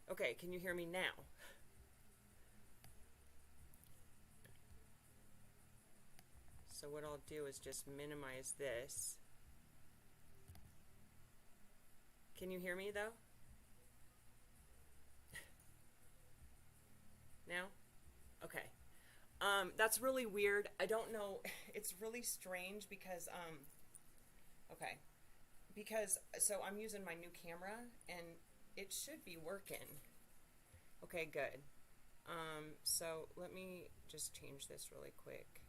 Okay, can you hear me now? So what I'll do is just minimize this. Can you hear me though? Now? Okay. That's really weird. I don't know. It's really strange because okay. Because so I'm using my new camera and it should be working. Okay, good. So let me just change this really quick.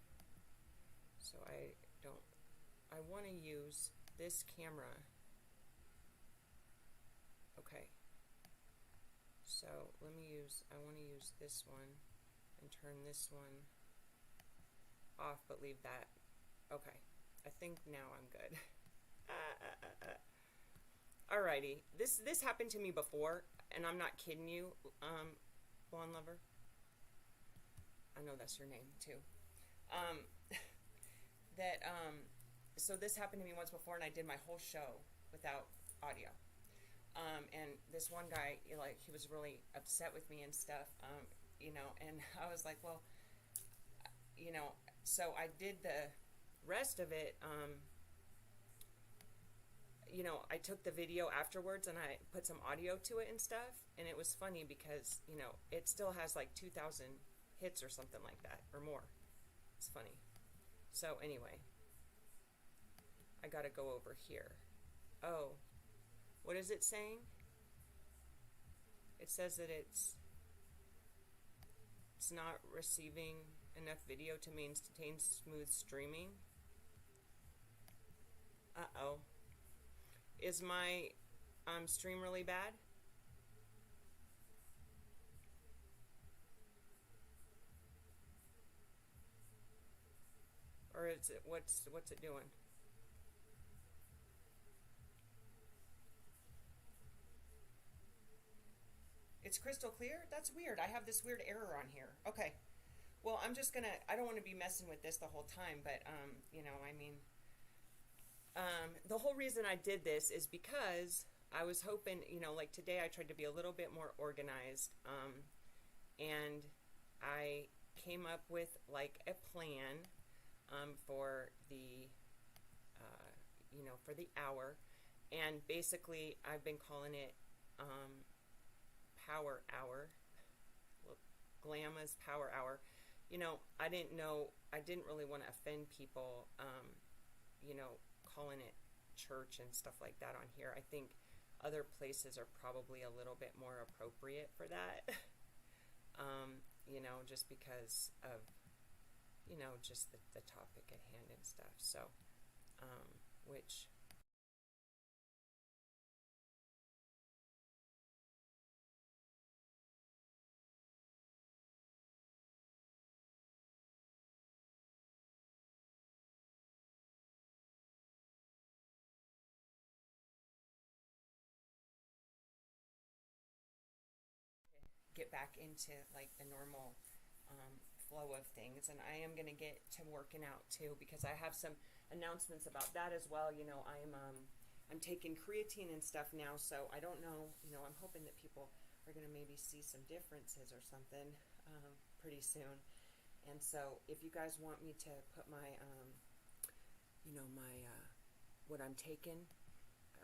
So I want to use this camera. Okay. So I want to use this one and turn this one off, but leave that. Okay. I think now I'm good. Alrighty. This happened to me before, and I'm not kidding you, Blonde Lover. I know that's your name too. Um, that so this happened to me once before, and I did my whole show without audio. And this one guy, like, he was really upset with me and stuff, and I was like, well, so I did the rest of it. I took the video afterwards and I put some audio to it and stuff, and it was funny because, it still has like 2,000 hits or something like that, or more. It's funny. So, anyway, I gotta go over here. Oh, what is it saying? It says that it's not receiving enough video to maintain smooth streaming. Uh-oh. Is my stream really bad? Or is it what's it doing? It's crystal clear? That's weird. I have this weird error on here. Okay. Well, I don't want to be messing with this the whole time, but I mean, the whole reason I did this is because I was hoping, like today I tried to be a little bit more organized, and I came up with like a plan, for for the hour, and basically I've been calling it, Power Hour, Glamma's Power Hour. I didn't really want to offend people, calling it church and stuff like that on here. I think other places are probably a little bit more appropriate for that. Just because of, just the topic at hand and stuff. So, which get back into like the normal, flow of things, and I am going to get to working out too because I have some announcements about that as well. I'm taking creatine and stuff now, so I don't know. I'm hoping that people are going to maybe see some differences or something, pretty soon. And so, if you guys want me to put my, my what I'm taking,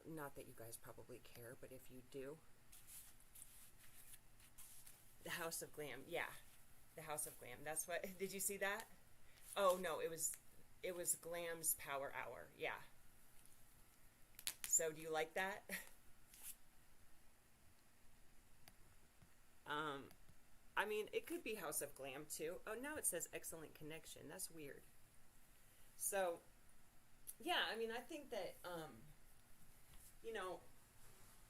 not that you guys probably care, but if you do, the House of Glam, yeah, the House of Glam. That's what. Did you see that? Oh no, it was Glam's Power Hour. Yeah. So do you like that? Um, I mean, it could be House of Glam too. Oh, now it says excellent connection. That's weird. So, yeah, I mean, I think that, you know,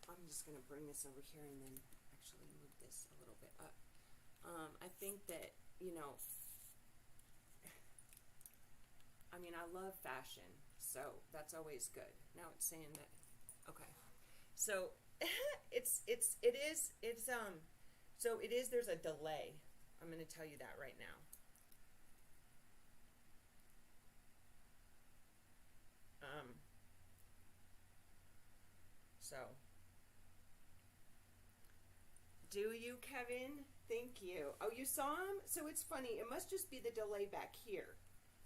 I'm just going to bring this over here and then actually move this a little bit up. I think that, I mean, I love fashion, so that's always good. Now it's saying that, okay. So, so it is, there's a delay. I'm going to tell you that right now. Um, so Do you, Kevin? Thank you. Oh, you saw him? So it's funny. It must just be the delay back here,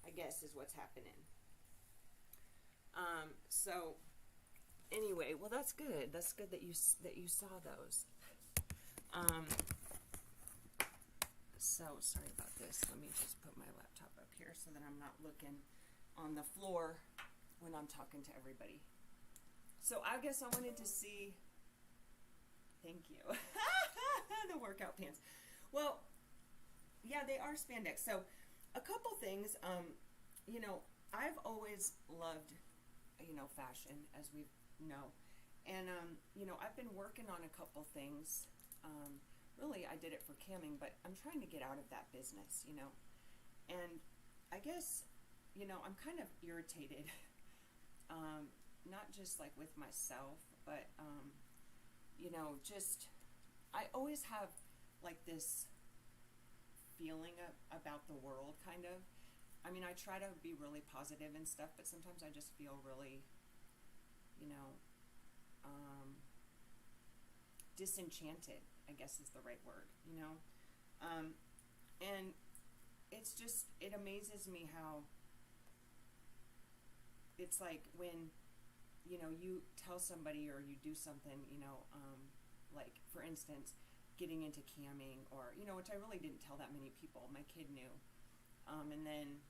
I guess, is what's happening. So anyway, well, that's good. That's good that you saw those. So sorry about this. Let me just put my laptop up here so that I'm not looking on the floor when I'm talking to everybody. So I guess I wanted to see. Thank you. The workout pants. Well, yeah, they are spandex. So a couple things. You know, I've always loved, fashion, as we know. And, I've been working on a couple things. Really, I did it for camming, but I'm trying to get out of that business, And I guess, I'm kind of irritated, not just like with myself, but, I always have like this feeling about the world, kind of. I mean, I try to be really positive and stuff, but sometimes I just feel really, disenchanted, I guess is the right word, and it's just, it amazes me how it's like when, you tell somebody or you do something, like, for instance, getting into camming or, which I really didn't tell that many people. My kid knew. And then,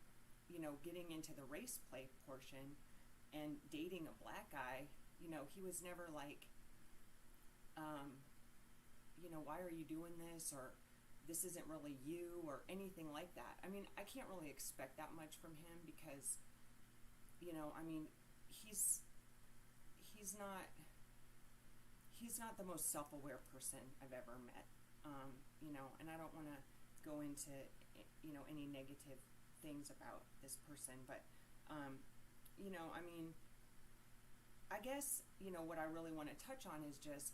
getting into the race play portion and dating a black guy, he was never like, why are you doing this? Or this isn't really you or anything like that. I mean, I can't really expect that much from him because, he's not the most self-aware person I've ever met, and I don't want to go into, any negative things about this person, but, I guess, what I really want to touch on is just,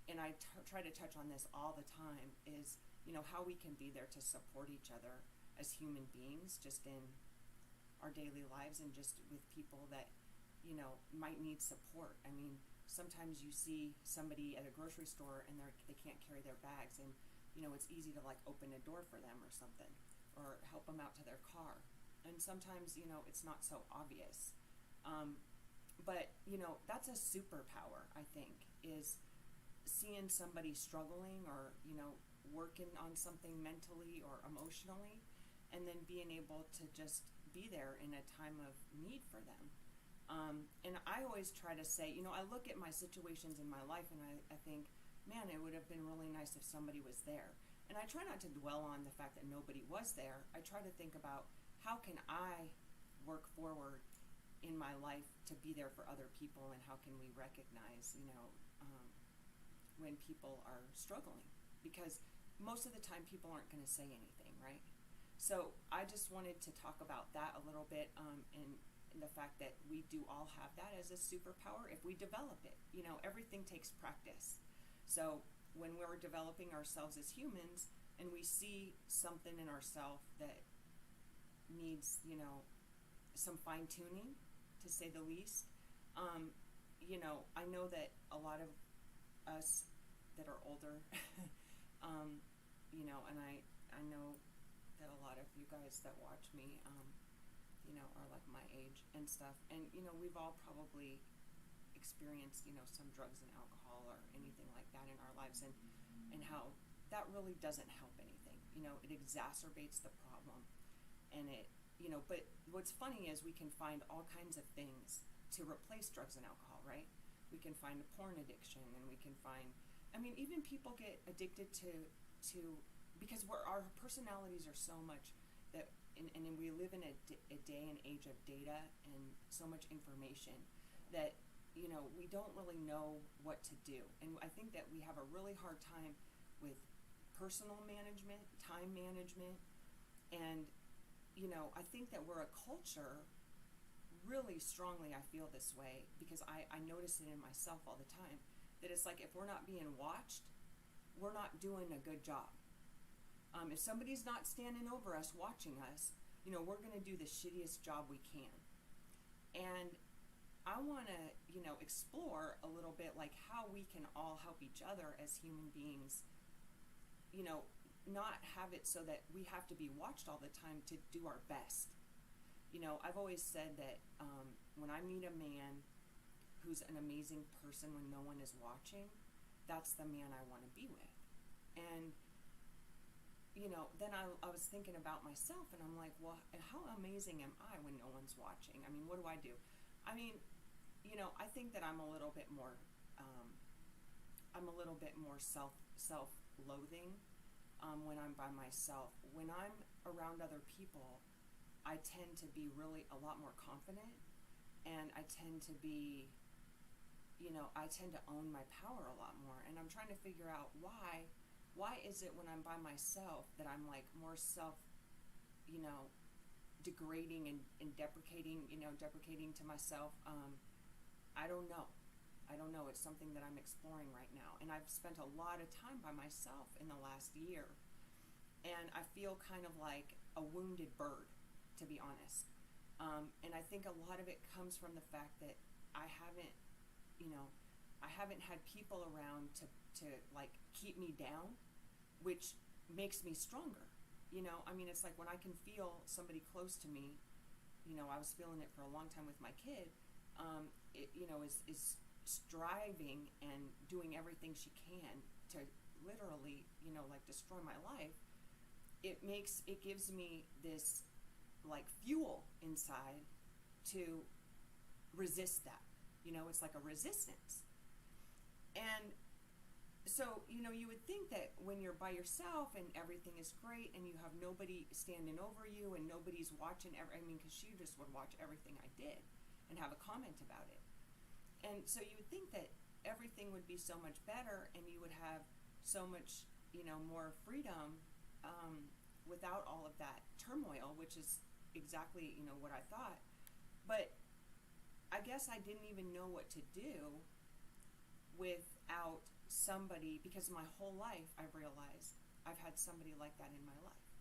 and I try to touch on this all the time, is, how we can be there to support each other as human beings, just in our daily lives and just with people that, might need support. I mean, sometimes you see somebody at a grocery store and they can't carry their bags, and it's easy to like open a door for them or something, or help them out to their car. And sometimes it's not so obvious, but that's a superpower, I think, is seeing somebody struggling or working on something mentally or emotionally, and then being able to just be there in a time of need for them. And I always try to say, I look at my situations in my life and I think, man, it would have been really nice if somebody was there. And I try not to dwell on the fact that nobody was there. I try to think about, how can I work forward in my life to be there for other people, and how can we recognize, when people are struggling? Because most of the time people aren't going to say anything, right? So I just wanted to talk about that a little bit, and the fact that we do all have that as a superpower if we develop it. Everything takes practice. So when we're developing ourselves as humans and we see something in ourselves that needs, some fine-tuning, to say the least, I know that a lot of us that are older, and I know that a lot of you guys that watch me, are like my age and stuff. And, we've all probably experienced, some drugs and alcohol or anything like that in our lives, and how that really doesn't help anything. It exacerbates the problem. And it, but what's funny is we can find all kinds of things to replace drugs and alcohol, right? We can find a porn addiction, and we can find, even people get addicted to because our personalities are so much that, and we live in a day and age of data and so much information that, we don't really know what to do. And I think that we have a really hard time with personal management, time management, and, I think that we're a culture, really strongly I feel this way, because I notice it in myself all the time, that it's like if we're not being watched, we're not doing a good job. If somebody's not standing over us, watching us, we're going to do the shittiest job we can. And I want to, explore a little bit like how we can all help each other as human beings, not have it so that we have to be watched all the time to do our best. I've always said that when I meet a man who's an amazing person when no one is watching, that's the man I want to be with. And, then I was thinking about myself, and I'm like, well, how amazing am I when no one's watching? I mean, what do I do? I mean, I think that I'm a little bit more self-loathing when I'm by myself. When I'm around other people, I tend to be really a lot more confident, and I tend to be, I tend to own my power a lot more. And I'm trying to figure out why is it when I'm by myself that I'm like more degrading and deprecating to myself. I don't know. It's something that I'm exploring right now. And I've spent a lot of time by myself in the last year. And I feel kind of like a wounded bird, to be honest. And I think a lot of it comes from the fact that I haven't had people around to like keep me down, which makes me stronger. It's like when I can feel somebody close to me, I was feeling it for a long time with my kid, is striving and doing everything she can to literally, like destroy my life. It gives me this like fuel inside to resist that. It's like a resistance. And so, you would think that when you're by yourself and everything is great and you have nobody standing over you and nobody's watching, because she just would watch everything I did and have a comment about it. And so you would think that everything would be so much better and you would have so much, more freedom without all of that turmoil, which is exactly, what I thought. But I guess I didn't even know what to do without somebody, because my whole life I've realized I've had somebody like that in my life.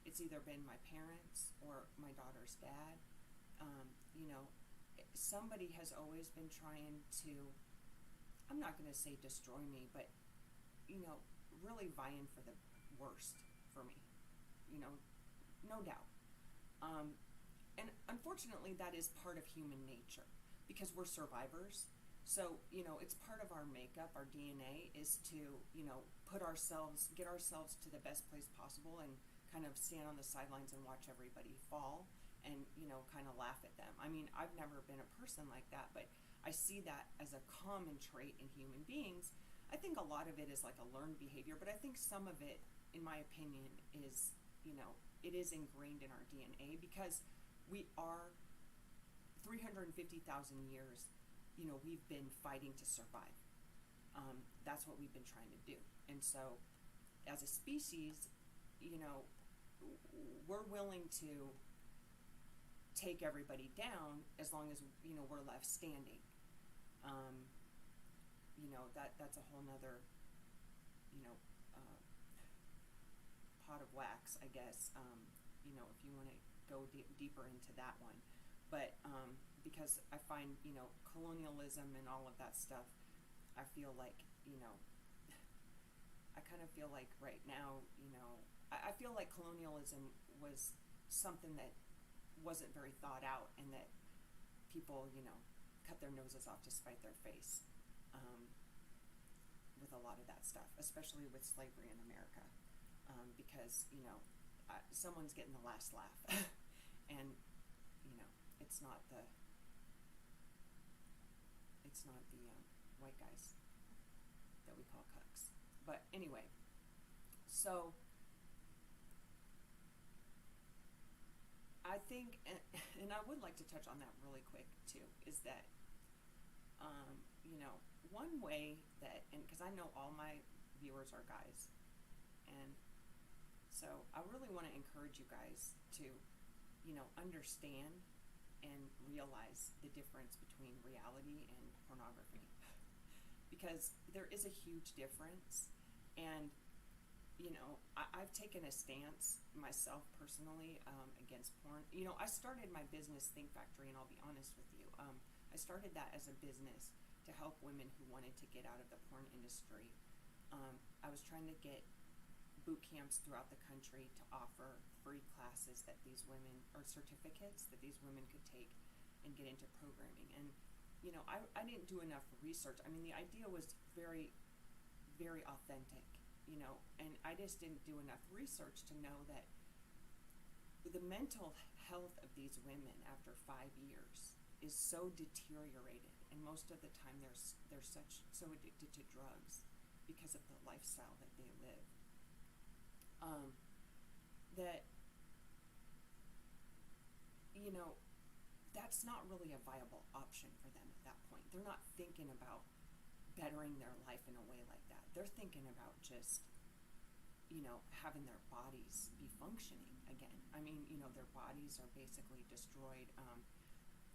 It's either been my parents or my daughter's dad. Somebody has always been trying to, I'm not going to say destroy me, but, really vying for the worst for me, no doubt. And unfortunately that is part of human nature because we're survivors. So, it's part of our makeup, our DNA is to, get ourselves to the best place possible and kind of stand on the sidelines and watch everybody fall and, kind of laugh at them. I've never been a person like that, but I see that as a common trait in human beings. I think a lot of it is like a learned behavior, but I think some of it, in my opinion, is, it is ingrained in our DNA because we are 350,000 years, we've been fighting to survive. That's what we've been trying to do. And so as a species, we're willing to take everybody down as long as, we're left standing. That's a whole nother, pot of wax, I guess, if you want to go deeper into that one. But because I find, colonialism and all of that stuff, I feel like, I kind of feel like right now, I feel like colonialism was something that wasn't very thought out and that people, cut their noses off to spite their face with a lot of that stuff, especially with slavery in America, because, someone's getting the last laugh and, it's not the white guys that we call cucks. But anyway, so I think, and I would like to touch on that really quick too, is that, one way that, and because I know all my viewers are guys, and so I really want to encourage you guys to, understand and realize the difference between reality and pornography. Because there is a huge difference, and I've taken a stance myself personally against porn. I started my business Think Factory, and I'll be honest with you, I I started that as a business to help women who wanted to get out of the porn industry. I was trying to get boot camps throughout the country to offer free classes that these women, or certificates that these women could take and get into programming. And, you know, I didn't do enough research. I mean, the idea was very, very authentic, you know, and I just didn't do enough research to know that the mental health of these women after 5 years is so deteriorated, and most of the time they're so addicted to drugs because of the lifestyle that they live, that, you know, that's not really a viable option for them at that point. They're not thinking about bettering their life in a way like that. They're thinking about just, you know, having their bodies be functioning again. I mean, you know, their bodies are basically destroyed.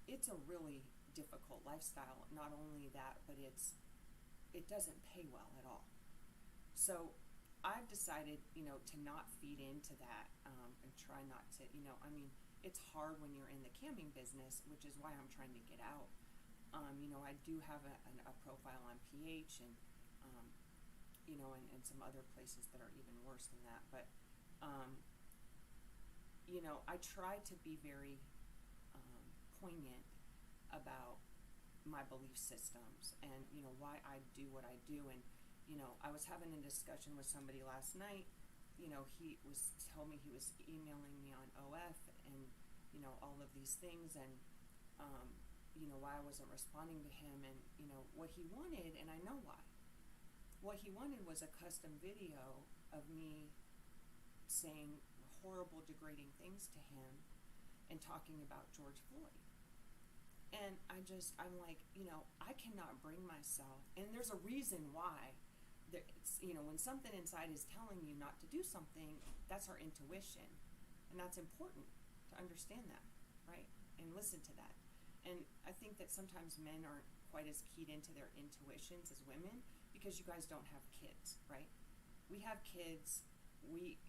It's a really difficult lifestyle. Not only that, but it doesn't pay well at all. So I've decided, you know, to not feed into that, and try not to, you know, I mean, it's hard when you're in the camming business, which is why I'm trying to get out. You know, I do have a profile on PH, and, you know, and some other places that are even worse than that. But, you know, I try to be very poignant about my belief systems and, you know, why I do what I do. And, you know, I was having a discussion with somebody last night. You know, he told me he was emailing me on OF and, you know, all of these things, and, you know, why I wasn't responding to him, and, you know, what he wanted, and I know why. What he wanted was a custom video of me saying horrible, degrading things to him and talking about George Floyd. And I'm like, you know, I cannot bring myself, and there's a reason why. It's, you know, when something inside is telling you not to do something, that's our intuition. And that's important to understand that, right? And listen to that. And I think that sometimes men aren't quite as keyed into their intuitions as women, because you guys don't have kids, right? We have kids. We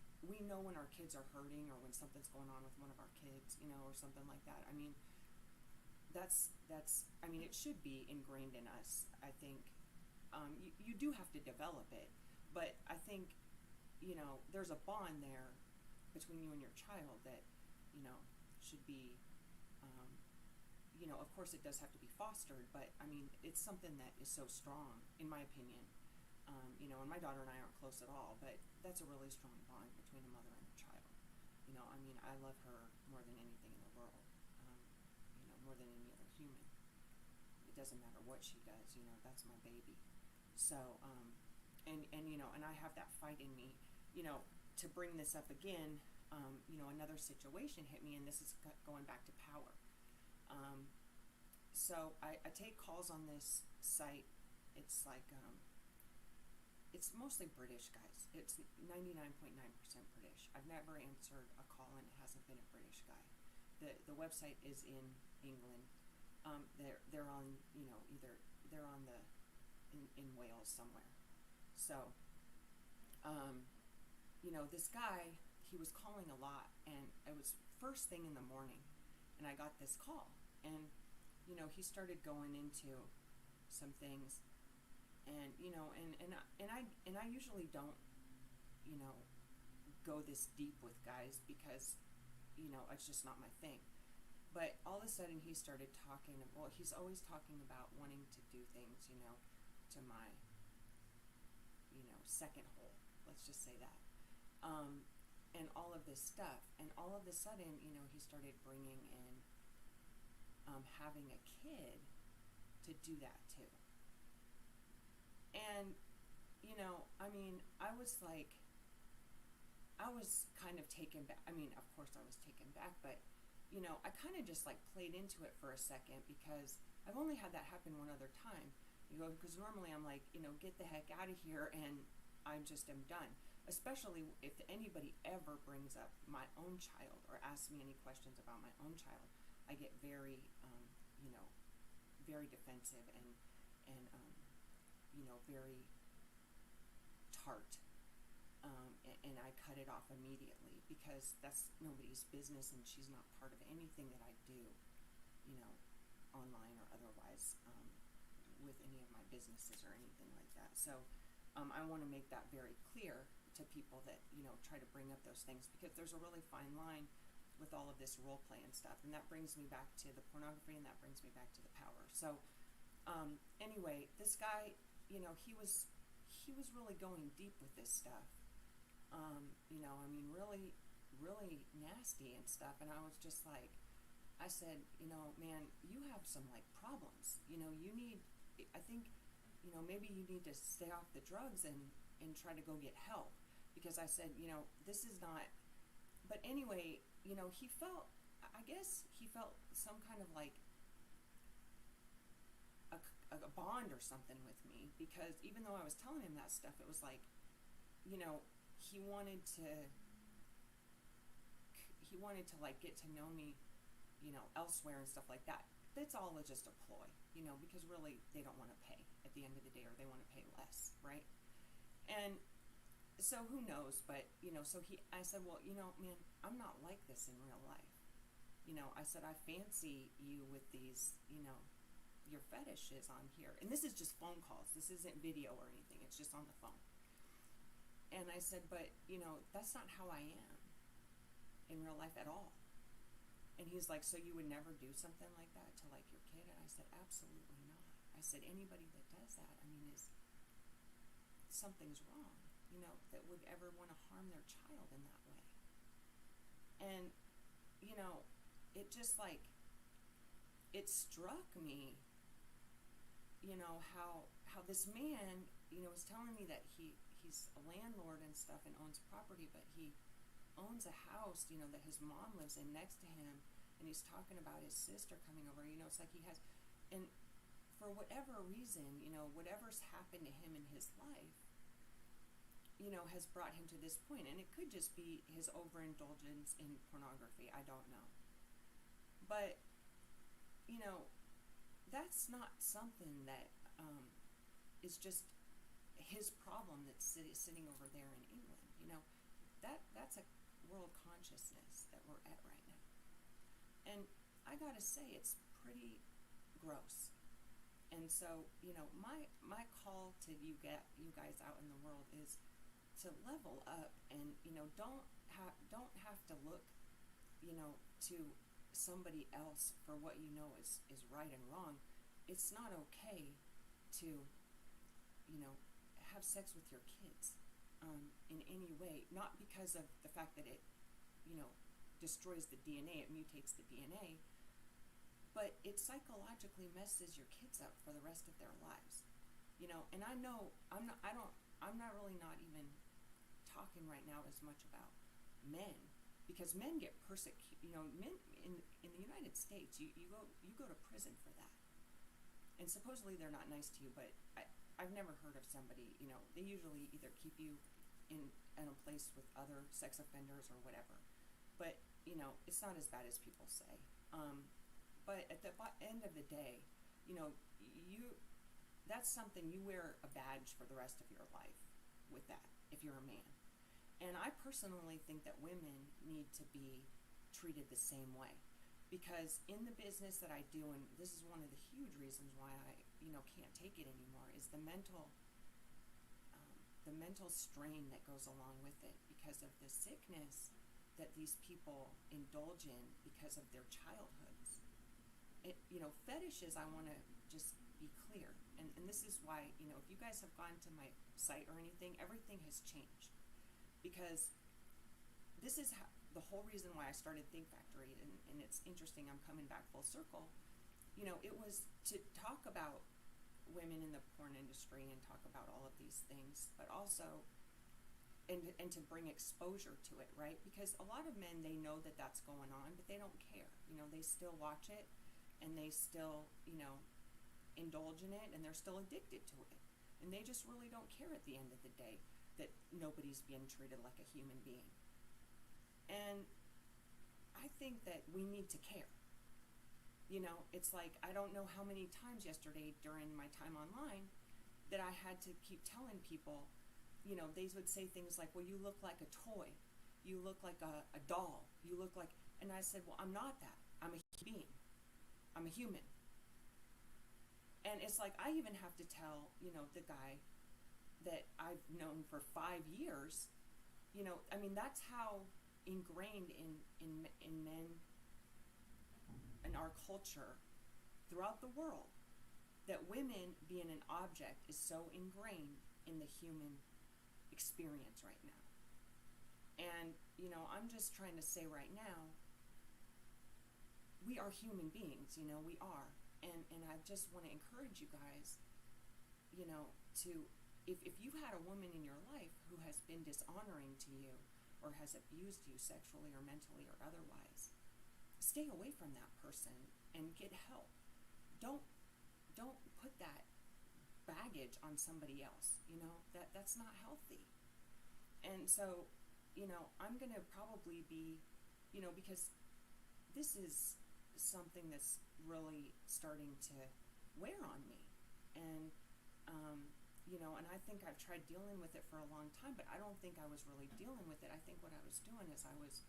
know when our kids are hurting, or when something's going on with one of our kids, you know, or something like that. I mean, that's I mean, it should be ingrained in us, I think. You do have to develop it, but I think, you know, there's a bond there between you and your child that, you know, should be, you know, of course it does have to be fostered, but I mean, it's something that is so strong, in my opinion. You know, and my daughter and I aren't close at all, but that's a really strong bond between a mother and a child. You know, I mean, I love her more than anything in the world, you know, more than any other human. It doesn't matter what she does, you know, that's my baby. So, and you know, and I have that fight in me, you know, to bring this up again. You know, another situation hit me, and this is going back to power. So I take calls on this site. It's like, it's mostly British guys. It's 99.9% British. I've never answered a call and it hasn't been a British guy. The website is in England. They're on, you know, either they're on in Wales somewhere. So, you know, this guy, he was calling a lot, and it was first thing in the morning, and I got this call, and, you know, he started going into some things, and, you know, and I usually don't, you know, go this deep with guys, because, you know, it's just not my thing. But all of a sudden he started talking, well, he's always talking about wanting to do things, you know, to my, you know, second hole, let's just say that. And all of this stuff, and all of a sudden, you know, he started bringing in, having a kid to do that too. And, you know, I mean, I was kind of taken back. I mean, of course I was taken back, but, you know, I kind of just like played into it for a second, because I've only had that happen one other time. You know, because normally I'm like, you know, get the heck out of here, and I just am done. Especially if anybody ever brings up my own child or asks me any questions about my own child, I get very, you know, very defensive and you know, very tart. And I cut it off immediately, because that's nobody's business, and she's not part of anything that I do, you know. online or otherwise, with any of my businesses or anything like that. So I want to make that very clear to people that, try to bring up those things, because there's a really fine line with all of this role play and stuff. And that brings me back to the pornography, and that brings me back to the power. So anyway, this guy, he was really going deep with this stuff. Really, really nasty and stuff. And I was just like, I said, man, you have some like problems. You need, I think, maybe you need to stay off the drugs and try to go get help. Because I said, this is not, but anyway, I guess he felt some kind of like a bond or something with me, because even though I was telling him that stuff, it was like, he wanted to like get to know me, elsewhere and stuff like that. That's all just a ploy, because really they don't want to pay at the end of the day, or they want to pay less, right? And so who knows, but, I said, well, man, I'm not like this in real life. I said, I fancy you with these, your fetishes on here. And this is just phone calls. This isn't video or anything. It's just on the phone. And I said, but, that's not how I am in real life at all. And he's like, so you would never do something like that to like your kid? And I said, absolutely not. I said, anybody that does that, something's wrong, that would ever want to harm their child in that way. And, it just like, it struck me, how this man, was telling me that he's a landlord and stuff and owns property, but he owns a house, that his mom lives in next to him, and he's talking about his sister coming over. It's like he has, and for whatever reason, whatever's happened to him in his life, has brought him to this point. And it could just be his overindulgence in pornography. I don't know. But, that's not something that is just his problem that's sitting over there in England. That's a world consciousness that we're at right now. And I gotta say, it's pretty gross. And so, my call to you guys out in the world is to level up, and don't have to look to somebody else for what is right and wrong. It's not okay to have sex with your kids in any way, not because of the fact that it destroys the DNA, it mutates the DNA, but it psychologically messes your kids up for the rest of their lives. And I know I'm not really not even talking right now as much about men, because men get persecuted. Men in the United States, you go to prison for that, and supposedly they're not nice to you. But I've never heard of somebody. They usually either keep you in a place with other sex offenders or whatever. But it's not as bad as people say. But at the end of the day, that's something you wear a badge for the rest of your life with that, if you're a man. And I personally think that women need to be treated the same way, because in the business that I do, and this is one of the huge reasons why I can't take it anymore, is the mental strain that goes along with it, because of the sickness that these people indulge in because of their childhoods. Fetishes, I want to just be clear, and this is why, if you guys have gone to my site or anything, everything has changed, because this is the whole reason why I started Think Factory, and it's interesting, I'm coming back full circle. It was to talk about women in the porn industry and talk about all of these things, but also and to bring exposure to it, right? Because a lot of men, they know that that's going on, but they don't care. They still watch it, and they still, indulge in it, and they're still addicted to it. And they just really don't care at the end of the day that nobody's being treated like a human being. And I think that we need to care. It's like, I don't know how many times yesterday during my time online that I had to keep telling people, they would say things like, well, you look like a toy. You look like a doll. You look like, and I said, well, I'm not that. I'm a being. I'm a human. And it's like, I even have to tell, the guy that I've known for 5 years, I mean, that's how ingrained in men, in our culture, throughout the world, that women being an object is so ingrained in the human experience right now. And, I'm just trying to say right now, we are human beings, we are. And I just want to encourage you guys, to, if you had a woman in your life who has been dishonoring to you or has abused you sexually or mentally or otherwise, stay away from that person and get help. Don't put that baggage on somebody else, that's not healthy. And so, I'm going to probably be, because this is something that's really starting to wear on me. And, and I think I've tried dealing with it for a long time, but I don't think I was really dealing with it. I think what I was doing is I was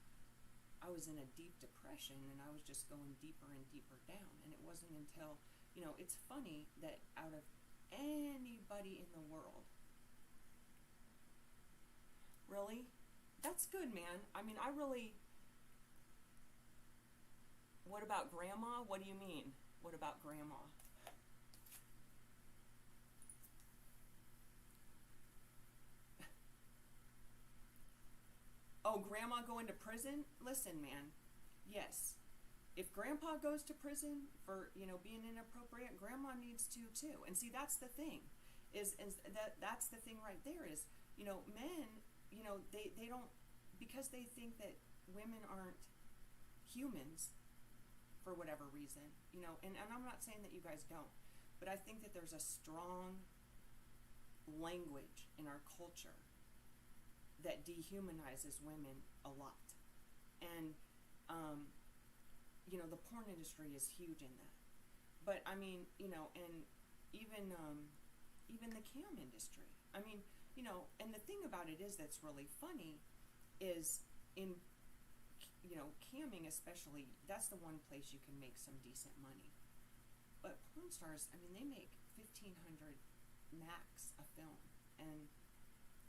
in a deep depression, and I was just going deeper and deeper down. And it wasn't until, it's funny that out of anybody in the world, really, that's good, man. I mean, what about grandma? What do you mean? What about grandma? Oh, grandma going to prison? Listen, man. Yes. If grandpa goes to prison for, being inappropriate, grandma needs to too. And see, that's the thing. That's the thing right there is, men, they don't, because they think that women aren't humans for whatever reason, and I'm not saying that you guys don't, but I think that there's a strong language in our culture that dehumanizes women a lot. And, the porn industry is huge in that. But, I mean, and even the cam industry. I mean, and the thing about it is that's really funny is in, camming especially, that's the one place you can make some decent money. But porn stars, I mean, they make $1,500 max a film. And,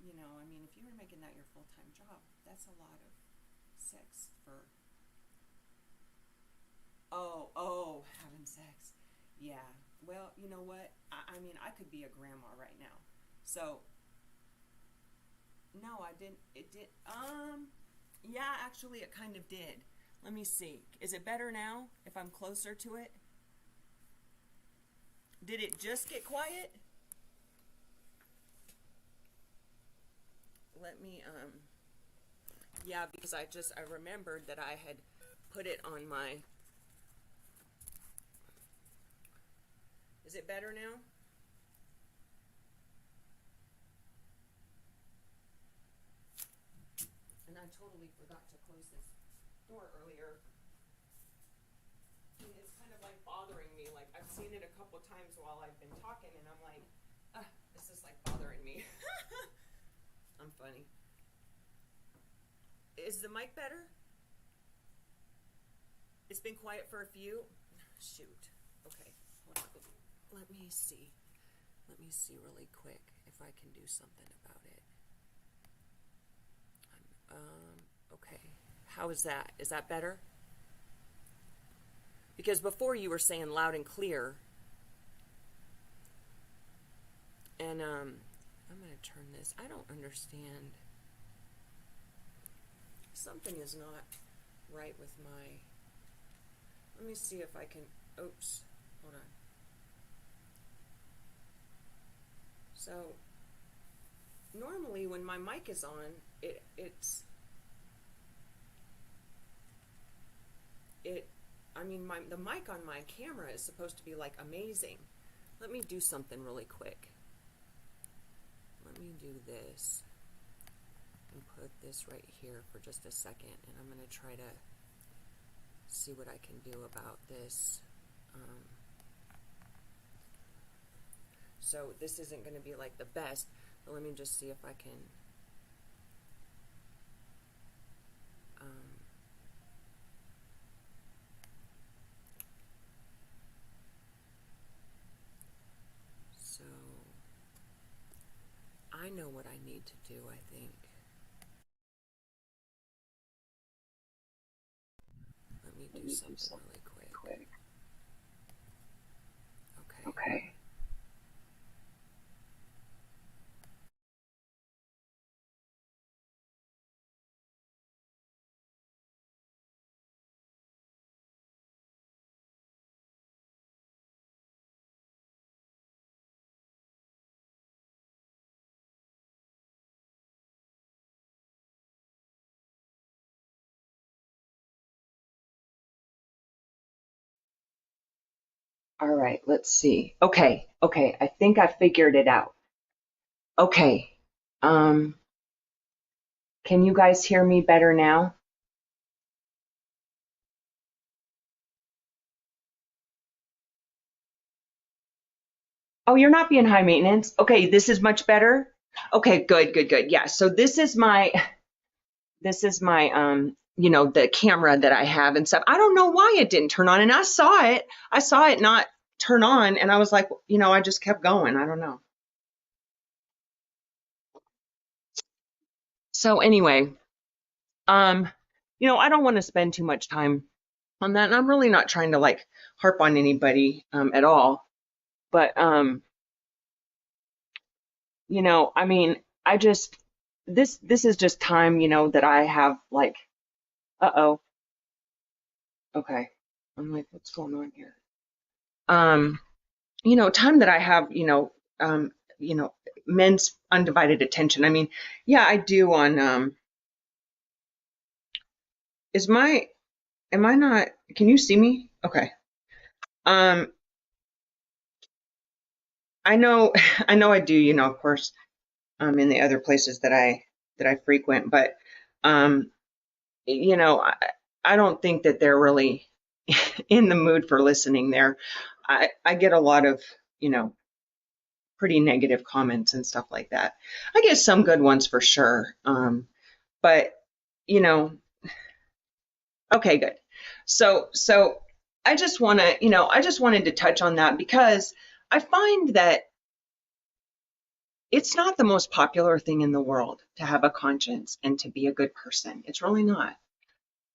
I mean, if you were making that your full-time job, that's a lot of sex for, having sex. Yeah. Well, you know what? I mean, I could be a grandma right now. So, no, I didn't. It did. Yeah, actually, it kind of did. Let me see. Is it better now if I'm closer to it? Did it just get quiet? Let me, yeah, because I remembered that I had put it on my, is it better now? And I totally forgot to close this door earlier. And it's kind of like bothering me. Like, I've seen it a couple times while I've been talking, and I'm like, this is like bothering me. I'm funny. Is the mic better? It's been quiet for a few. Shoot. Okay. Hold on. Let me see. Let me see really quick if I can do something about it. Okay. How is that? Is that better? Because before you were saying loud and clear. And I'm going to turn this. I don't understand. Something is not right with my... Let me see if I can... Oops. Hold on. So, normally when my mic is on, the mic on my camera is supposed to be like amazing. Let me do something really quick. Let me do this and put this right here for just a second, and I'm going to try to see what I can do about this. So this isn't going to be like the best, but let me just see if I can I know what I need to do, I think. Let me do something really quick. Okay. All right, let's see. Okay, I think I figured it out. Okay. Um, can you guys hear me better now? Oh, you're not being high maintenance. Okay, this is much better. Okay, good. Yeah, so this is my the camera that I have and stuff. I don't know why it didn't turn on, and I saw it. I saw it not turn on, and I was like, I just kept going. I don't know. So anyway, um, I don't want to spend too much time on that, and I'm really not trying to like harp on anybody at all. But I mean, I just this is just time, that I have like, uh-oh, okay. I'm like, what's going on here? Um, time that I have, you know, men's undivided attention. I mean, yeah, I do on is my am I not can you see me? Okay. Um, I know I know I do, of course, in the other places that I frequent, but um, I don't think that they're really in the mood for listening there. I get a lot of, you know, pretty negative comments and stuff like that. I get some good ones for sure. But you know, okay, good. So I just wanted to touch on that because I find that it's not the most popular thing in the world to have a conscience and to be a good person. It's really not.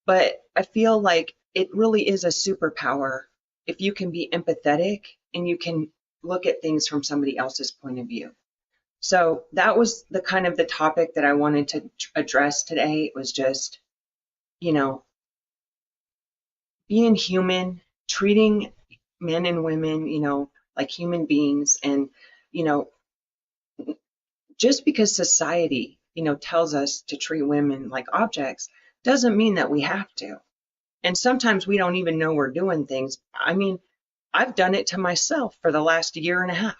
But I feel like it really is a superpower if you can be empathetic and you can look at things from somebody else's point of view. So that was the kind of the topic that I wanted to address today. It was just, you know, being human, treating men and women, like human beings. And, you know, just because society, tells us to treat women like objects doesn't mean that we have to. And sometimes we don't even know we're doing things. I mean, I've done it to myself for the last year and a half,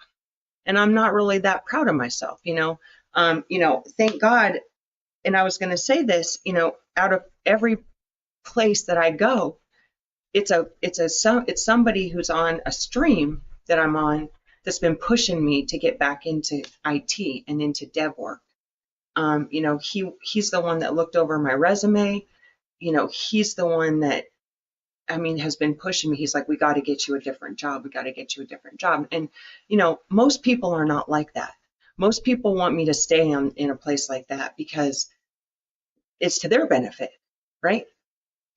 and I'm not really that proud of myself. Thank God. And I was going to say this, out of every place that I go, it's somebody who's on a stream that I'm on that's been pushing me to get back into IT and into dev work. He's the one that looked over my resume. He's the one that, I mean, has been pushing me. He's like, we got to get you a different job. We got to get you a different job. And, most people are not like that. Most people want me to stay in a place like that because it's to their benefit, right?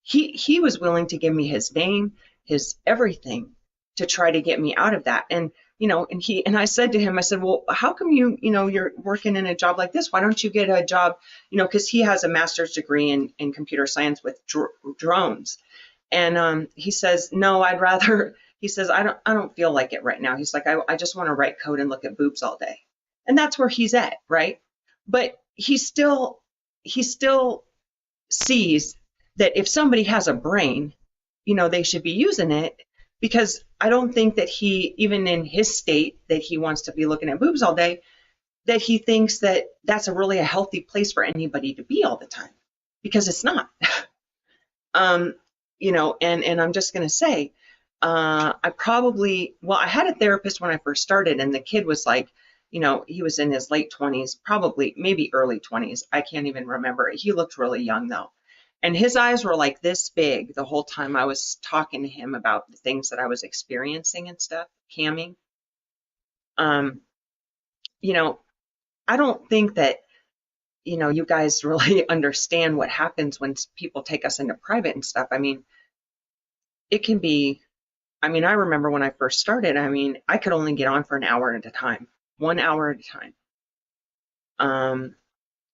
He was willing to give me his name, his everything to try to get me out of that. And, and I said to him, I said, well, how come you're working in a job like this? Why don't you get a job, because he has a master's degree in computer science with drones. And he says, no, I'd rather, he says, I don't feel like it right now. He's like, I just want to write code and look at boobs all day. And that's where he's at, right? But he still sees that if somebody has a brain, they should be using it, because I don't think that he, even in his state that he wants to be looking at boobs all day, that he thinks that that's a healthy place for anybody to be all the time, because it's not. um, and I'm just going to say, I had a therapist when I first started, and the kid was like, he was in his late 20s, probably maybe early 20s. I can't even remember. He looked really young though. And his eyes were like this big the whole time I was talking to him about the things that I was experiencing and stuff, camming. Um, you know, I don't think that, you guys really understand what happens when people take us into private and stuff. I mean, it can be, I mean, I remember when I first started, I mean, I could only get on for an hour at a time, 1 hour at a time.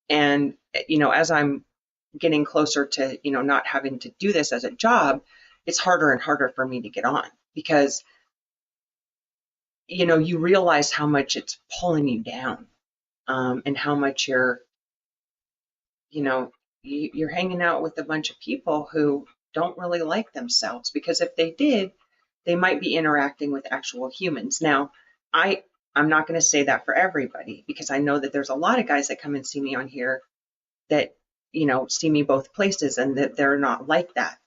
And, as I'm getting closer to, not having to do this as a job, it's harder and harder for me to get on because, you realize how much it's pulling you down, and how much you know, you're hanging out with a bunch of people who don't really like themselves, because if they did, they might be interacting with actual humans. Now, I'm not going to say that for everybody, because I know that there's a lot of guys that come and see me on here that, see me both places, and that they're not like that.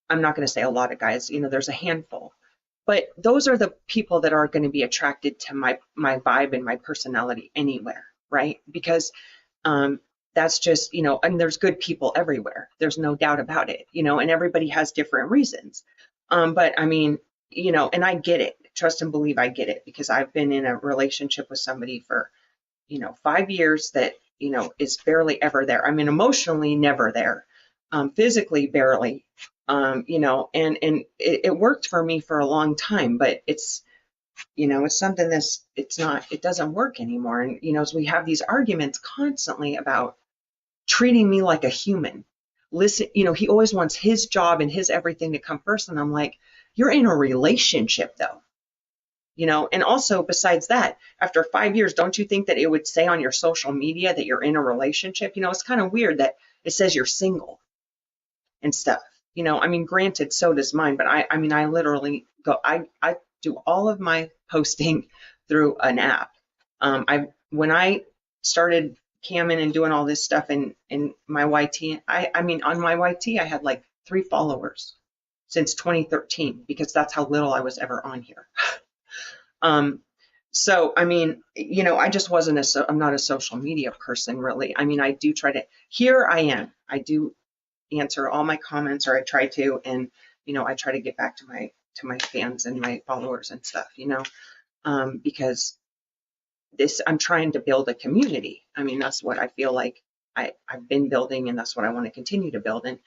I'm not going to say a lot of guys, there's a handful. But those are the people that are going to be attracted to my vibe and my personality anywhere, right? Because that's just, and there's good people everywhere. There's no doubt about it, and everybody has different reasons. But I mean, and I get it. Trust and believe I get it, because I've been in a relationship with somebody for, 5 years that, is barely ever there. I mean, emotionally never there, physically barely, and it worked for me for a long time, but it's, it's something that's, it doesn't work anymore. And, as we have these arguments constantly about treating me like a human. Listen, he always wants his job and his everything to come first. And I'm like, you're in a relationship though, and also besides that, after 5 years, don't you think that it would say on your social media that you're in a relationship? It's kind of weird that it says you're single and stuff. I mean, granted, so does mine, but I mean, I literally go, I do all of my posting through an app. When I started camming and doing all this stuff in my YT, I mean, on my YT, I had like 3 followers since 2013, because that's how little I was ever on here. So, I mean, I just I'm not a social media person really. I mean, I do try to, here I am, I do answer all my comments, or I try to, and, I try to get back to my fans and my followers and stuff, because I'm trying to build a community. I mean, that's what I feel like I've been building, and that's what I want to continue to build. And,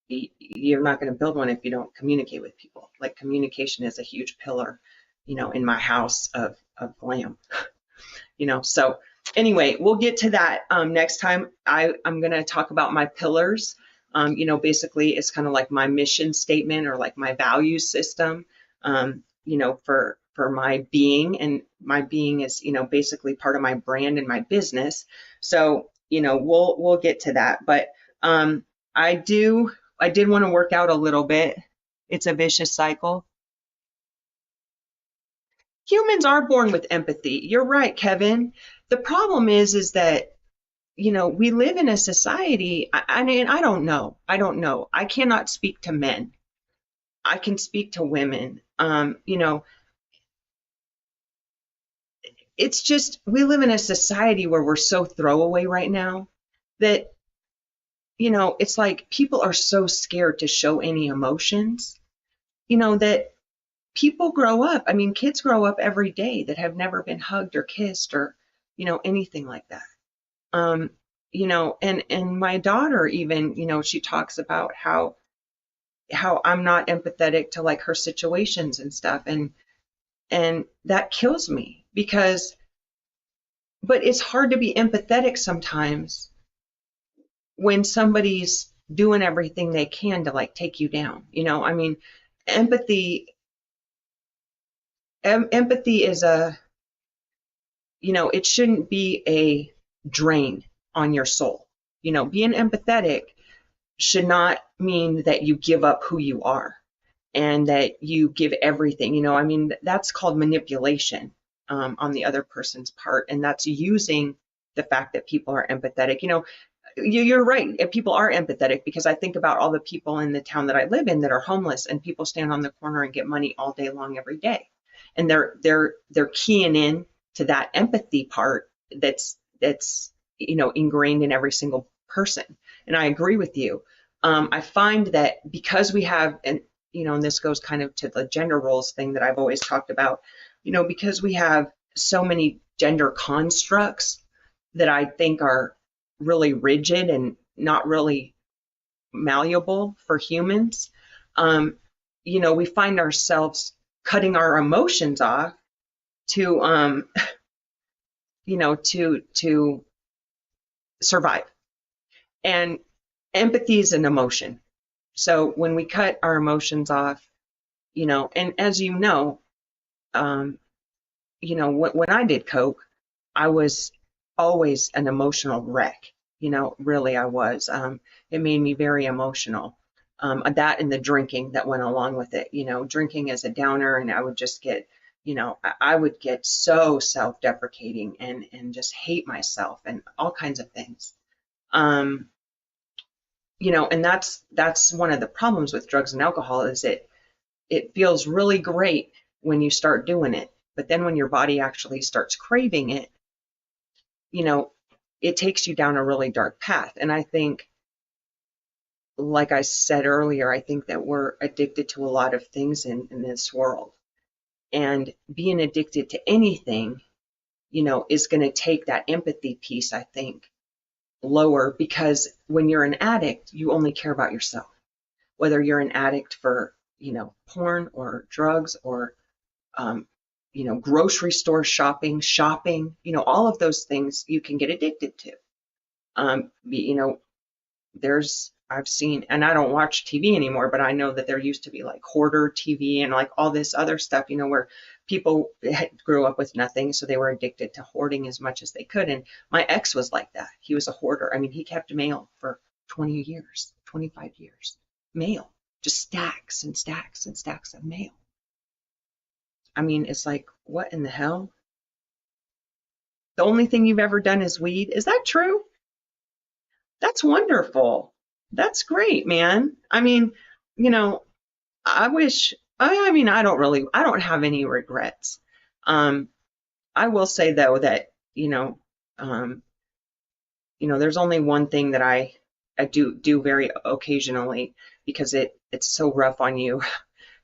you're not going to build one if you don't communicate with people. Like, communication is a huge pillar, in my house of glam, so anyway, we'll get to that next time. I'm going to talk about my pillars. Basically it's kind of like my mission statement, or like my value system, for my being. And my being is, basically part of my brand and my business. So, we'll get to that. But I did want to work out a little bit. It's a vicious cycle. Humans are born with empathy. You're right, Kevin. The problem is that, we live in a society. I mean, I don't know. I cannot speak to men. I can speak to women. It's just, we live in a society where we're so throwaway right now that, it's like people are so scared to show any emotions, that people grow up. I mean, kids grow up every day that have never been hugged or kissed, or, anything like that. And my daughter even, she talks about how I'm not empathetic to like her situations and stuff. And that kills me, but it's hard to be empathetic sometimes when somebody's doing everything they can to like take you down. I mean, empathy is it shouldn't be a drain on your soul. Being empathetic should not mean that you give up who you are and that you give everything. I mean, that's called manipulation on the other person's part. And that's using the fact that people are empathetic. You're right. If people are empathetic, because I think about all the people in the town that I live in that are homeless, and people stand on the corner and get money all day long, every day. And they're keying in to that empathy part that's ingrained in every single person. And I agree with you. I find that because we have, and this goes kind of to the gender roles thing that I've always talked about, because we have so many gender constructs that I think are really rigid and not really malleable for humans. Um, we find ourselves cutting our emotions off to, to survive. And empathy is an emotion. So when we cut our emotions off, and as um, when I did Coke, I was always an emotional wreck. Really, I was. It made me very emotional. That and the drinking that went along with it. Drinking as a downer, and I would just get, I would get so self-deprecating and just hate myself and all kinds of things. Um, and that's one of the problems with drugs and alcohol is it feels really great when you start doing it, but then when your body actually starts craving it, you know, it takes you down a really dark path. And I think, like I said earlier, I think that we're addicted to a lot of things in this world. And being addicted to anything, is going to take that empathy piece, I think, lower, because when you're an addict, you only care about yourself. Whether you're an addict for, porn or drugs or, um, grocery store shopping, all of those things you can get addicted to. I've seen, and I don't watch TV anymore, but I know that there used to be like hoarder TV and like all this other stuff, where people grew up with nothing, so they were addicted to hoarding as much as they could. And my ex was like that. He was a hoarder. I mean, he kept mail for 20 years, 25 years, mail, just stacks and stacks and stacks of mail. I mean, it's like, what in the hell? The only thing you've ever done is weed. Is that true? That's wonderful. That's great, man. I mean, you know, I wish, I mean, I don't have any regrets. Um, I will say though that, um, there's only one thing that I do very occasionally because it's so rough on you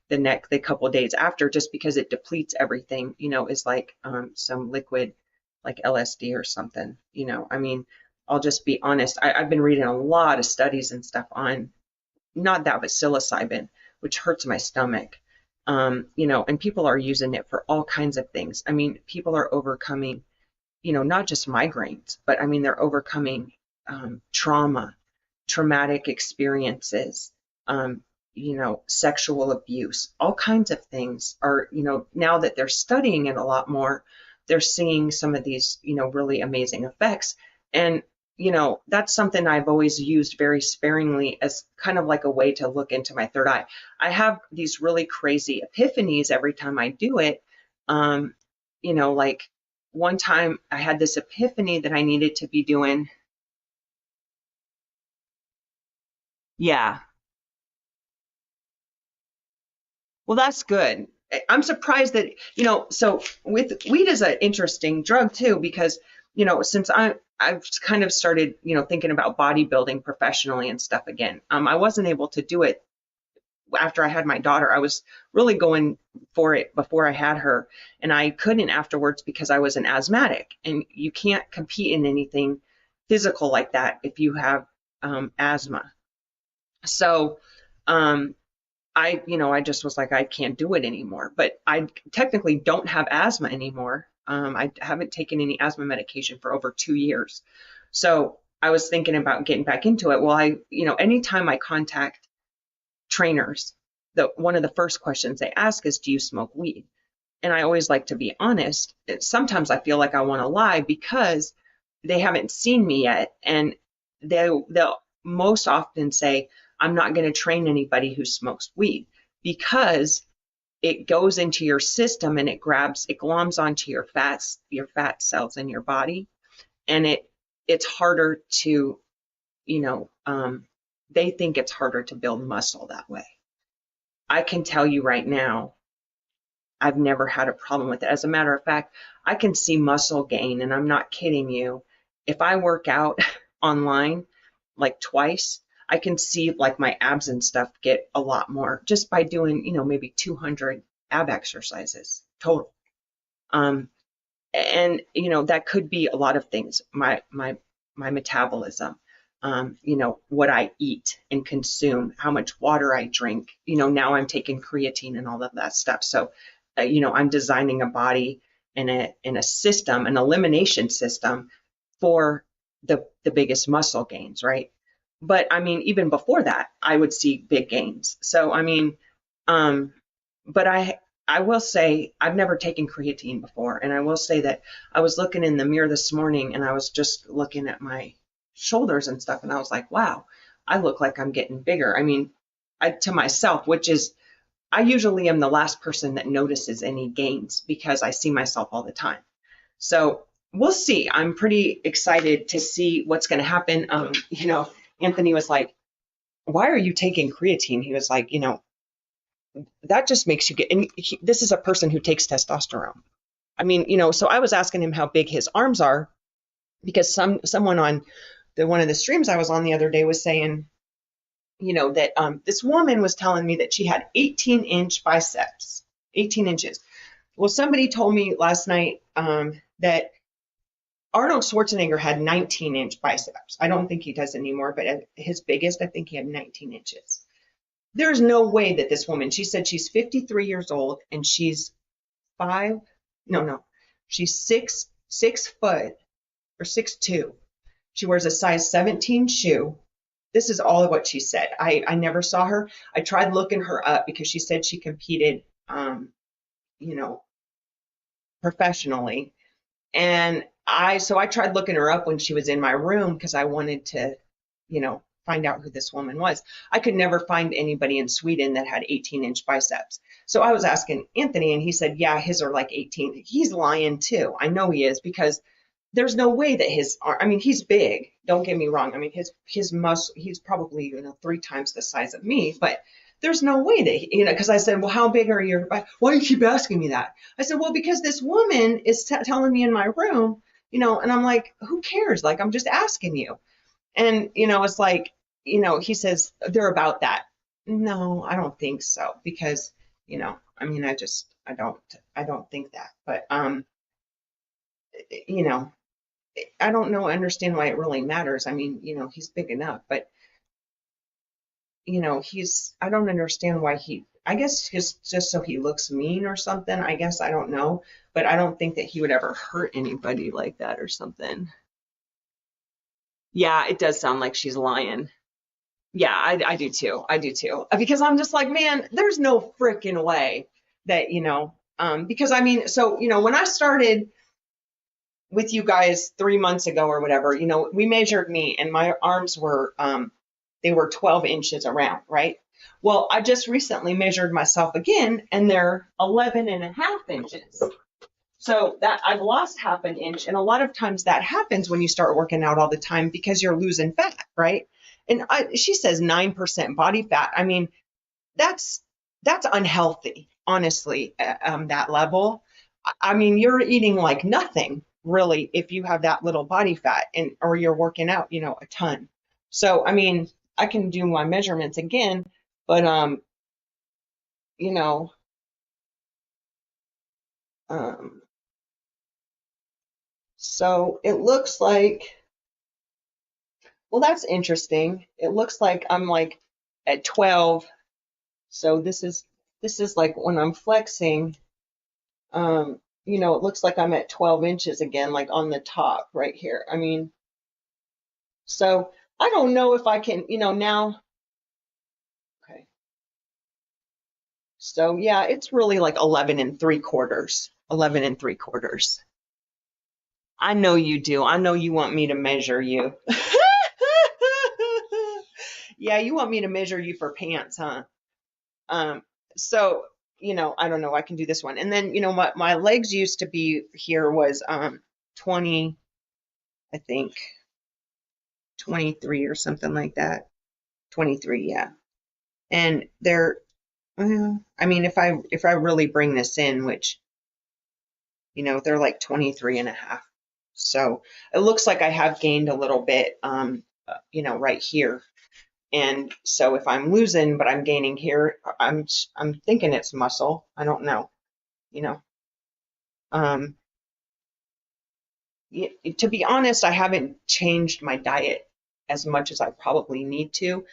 the couple of days after, just because it depletes everything, is like some liquid like LSD or something. I mean, I'll just be honest. I've been reading a lot of studies and stuff on not that, but psilocybin, which hurts my stomach. And people are using it for all kinds of things. I mean, people are overcoming, not just migraines, but I mean, they're overcoming traumatic experiences, sexual abuse, all kinds of things are, now that they're studying it a lot more, they're seeing some of these, really amazing effects. And, that's something I've always used very sparingly as kind of like a way to look into my third eye. I have these really crazy epiphanies every time I do it. Like one time I had this epiphany that I needed to be doing. Yeah. Well, that's good. I'm surprised that, so with weed is an interesting drug too, because, since I've kind of started, thinking about bodybuilding professionally and stuff again. I wasn't able to do it after I had my daughter. I was really going for it before I had her, and I couldn't afterwards because I was an asthmatic, and you can't compete in anything physical like that if you have asthma. So, um, I just was like, I can't do it anymore. But I technically don't have asthma anymore. I haven't taken any asthma medication for over 2 years. So I was thinking about getting back into it. Well, anytime I contact trainers, one of the first questions they ask is, do you smoke weed? And I always like to be honest. Sometimes I feel like I want to lie because they haven't seen me yet. And they'll most often say, I'm not going to train anybody who smokes weed, because it goes into your system and it gloms onto your fat cells in your body. And it's harder to, they think it's harder to build muscle that way. I can tell you right now, I've never had a problem with it. As a matter of fact, I can see muscle gain, and I'm not kidding you. If I work out online like twice, I can see like my abs and stuff get a lot more just by doing, maybe 200 ab exercises total. Um, And that could be a lot of things. My metabolism, what I eat and consume, how much water I drink. Now I'm taking creatine and all of that stuff. So I'm designing a body and a system, an elimination system for the biggest muscle gains, right? But I mean, even before that, I would see big gains. So I mean, um, but I will say I've never taken creatine before, and I will say that I was looking in the mirror this morning and I was just looking at my shoulders and stuff, and I was like, wow, I look like I'm getting bigger. I mean, to myself, which is I usually am the last person that notices any gains because I see myself all the time. So we'll see. I'm pretty excited to see what's going to happen. Anthony was like, why are you taking creatine? He was like, that just makes you get, and this is a person who takes testosterone. I mean, so I was asking him how big his arms are because someone on one of the streams I was on the other day was saying, that this woman was telling me that she had 18-inch biceps, 18 inches. Well, somebody told me last night that Arnold Schwarzenegger had 19-inch biceps. I don't think he does anymore, but at his biggest, I think he had 19 inches. There's no way that this woman, she said she's 53 years old and she's she's 6 foot or 6'2". She wears a size 17 shoe. This is all of what she said. I never saw her. I tried looking her up because she said she competed, professionally. And so I tried looking her up when she was in my room because I wanted to, find out who this woman was. I could never find anybody in Sweden that had 18-inch biceps. So I was asking Anthony and he said, yeah, his are like 18. He's lying too. I know he is because there's no way that I mean, he's big. Don't get me wrong. I mean, his muscle, he's probably, 3 times the size of me, but there's no way that, because I said, well, how big are your, why do you keep asking me that? I said, well, because this woman is telling me in my room, and I'm like, who cares? Like, I'm just asking you. And, it's like, he says they're about that. No, I don't think so because, I mean, I don't think that, but, you know, I don't know, understand why it really matters. I mean, he's big enough, but I don't understand why I guess just so he looks mean or something. I guess I don't know, but I don't think that he would ever hurt anybody like that or something. Yeah, it does sound like she's lying. Yeah, I do too. I do too. Because I'm just like, man, there's no freaking way that, because I mean, so, when I started with you guys 3 months ago or whatever, we measured me and my arms were, they were 12 inches around, right? Well, I just recently measured myself again and they're 11 and a half inches. So that I've lost half an inch. And a lot of times that happens when you start working out all the time because you're losing fat, right? And she says 9% body fat. I mean, that's unhealthy, honestly, that level. I mean, you're eating like nothing really if you have that little body fat or you're working out, a ton. So, I mean, I can do my measurements again, but you know, um, so it looks like, well, that's interesting. It looks like I'm like at 12. So this is like when I'm flexing, it looks like I'm at 12 inches again, like on the top right here. I mean, so I don't know if I can, now, okay. So yeah, it's really like 11 and 3/4, 11 and 3/4. I know you do. I know you want me to measure you. Yeah, you want me to measure you for pants, huh? Um, so, I don't know, I can do this one. And then, my legs used to be here was 20, I think 23 or something like that. 23, yeah. And they're, I mean, if I really bring this in, which, they're like 23 and a half. So it looks like I have gained a little bit, right here. And so if I'm losing, but I'm gaining here, I'm thinking it's muscle. I don't know, you know. Um, to be honest, I haven't changed my diet as much as I probably need to.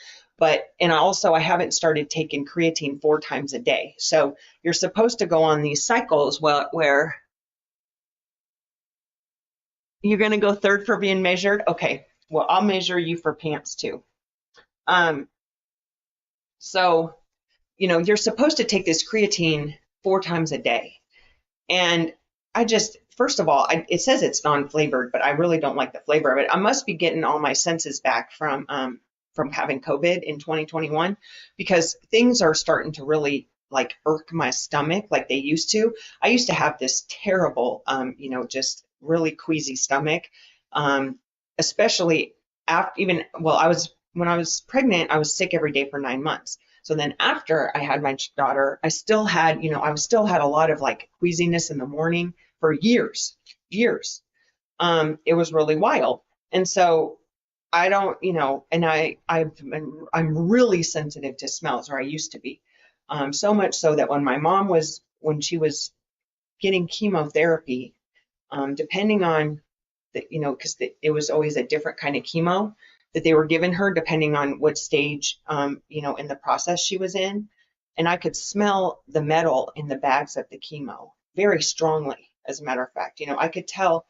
And also I haven't started taking creatine 4 times a day. So you're supposed to go on these cycles where you're going to go third for being measured. Okay, well, I'll measure you for pants too. Um, so, you're supposed to take this creatine 4 times a day. And first of all, it says it's non-flavored, but I really don't like the flavor of it. I must be getting all my senses back from having COVID in 2021, because things are starting to really like irk my stomach like they used to. I used to have this terrible, just really queasy stomach, especially when I was pregnant, I was sick every day for 9 months. So then after I had my daughter, I still had a lot of like queasiness in the morning for years. It was really wild. And so I don't, and I'm really sensitive to smells, or I used to be. So much so that when she was getting chemotherapy, depending on because it was always a different kind of chemo that they were giving her, depending on what stage, in the process she was in. And I could smell the metal in the bags of the chemo very strongly. As a matter of fact, I could tell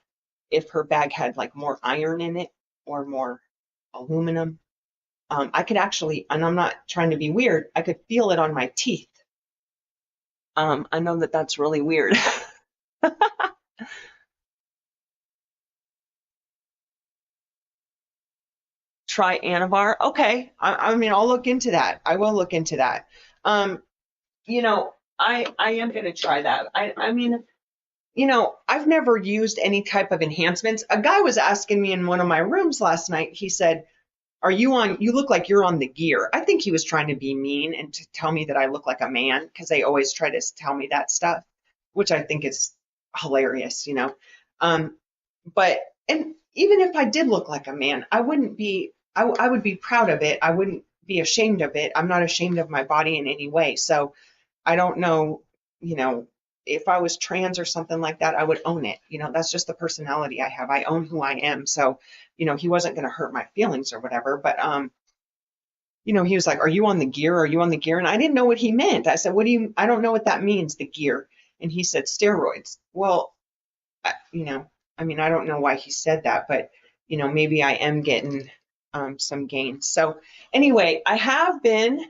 if her bag had like more iron in it or more aluminum. I could actually, and I'm not trying to be weird, I could feel it on my teeth. I know that that's really weird. Try Anavar. Okay. I mean, I'll look into that. I will look into that. Um, I am going to try that. I mean, I've never used any type of enhancements. A guy was asking me in one of my rooms last night. He said, you look like you're on the gear. I think he was trying to be mean and to tell me that I look like a man, because they always try to tell me that stuff, which I think is hilarious, Um, and even if I did look like a man, I wouldn't be, I would be proud of it. I wouldn't be ashamed of it. I'm not ashamed of my body in any way. So I don't know, if I was trans or something like that, I would own it. That's just the personality I have. I own who I am. So, he wasn't going to hurt my feelings or whatever. But, he was like, are you on the gear? Are you on the gear? And I didn't know what he meant. I said, I don't know what that means, the gear. And he said, steroids. Well, I mean, I don't know why he said that, but, maybe I am getting some gains. So anyway, I have been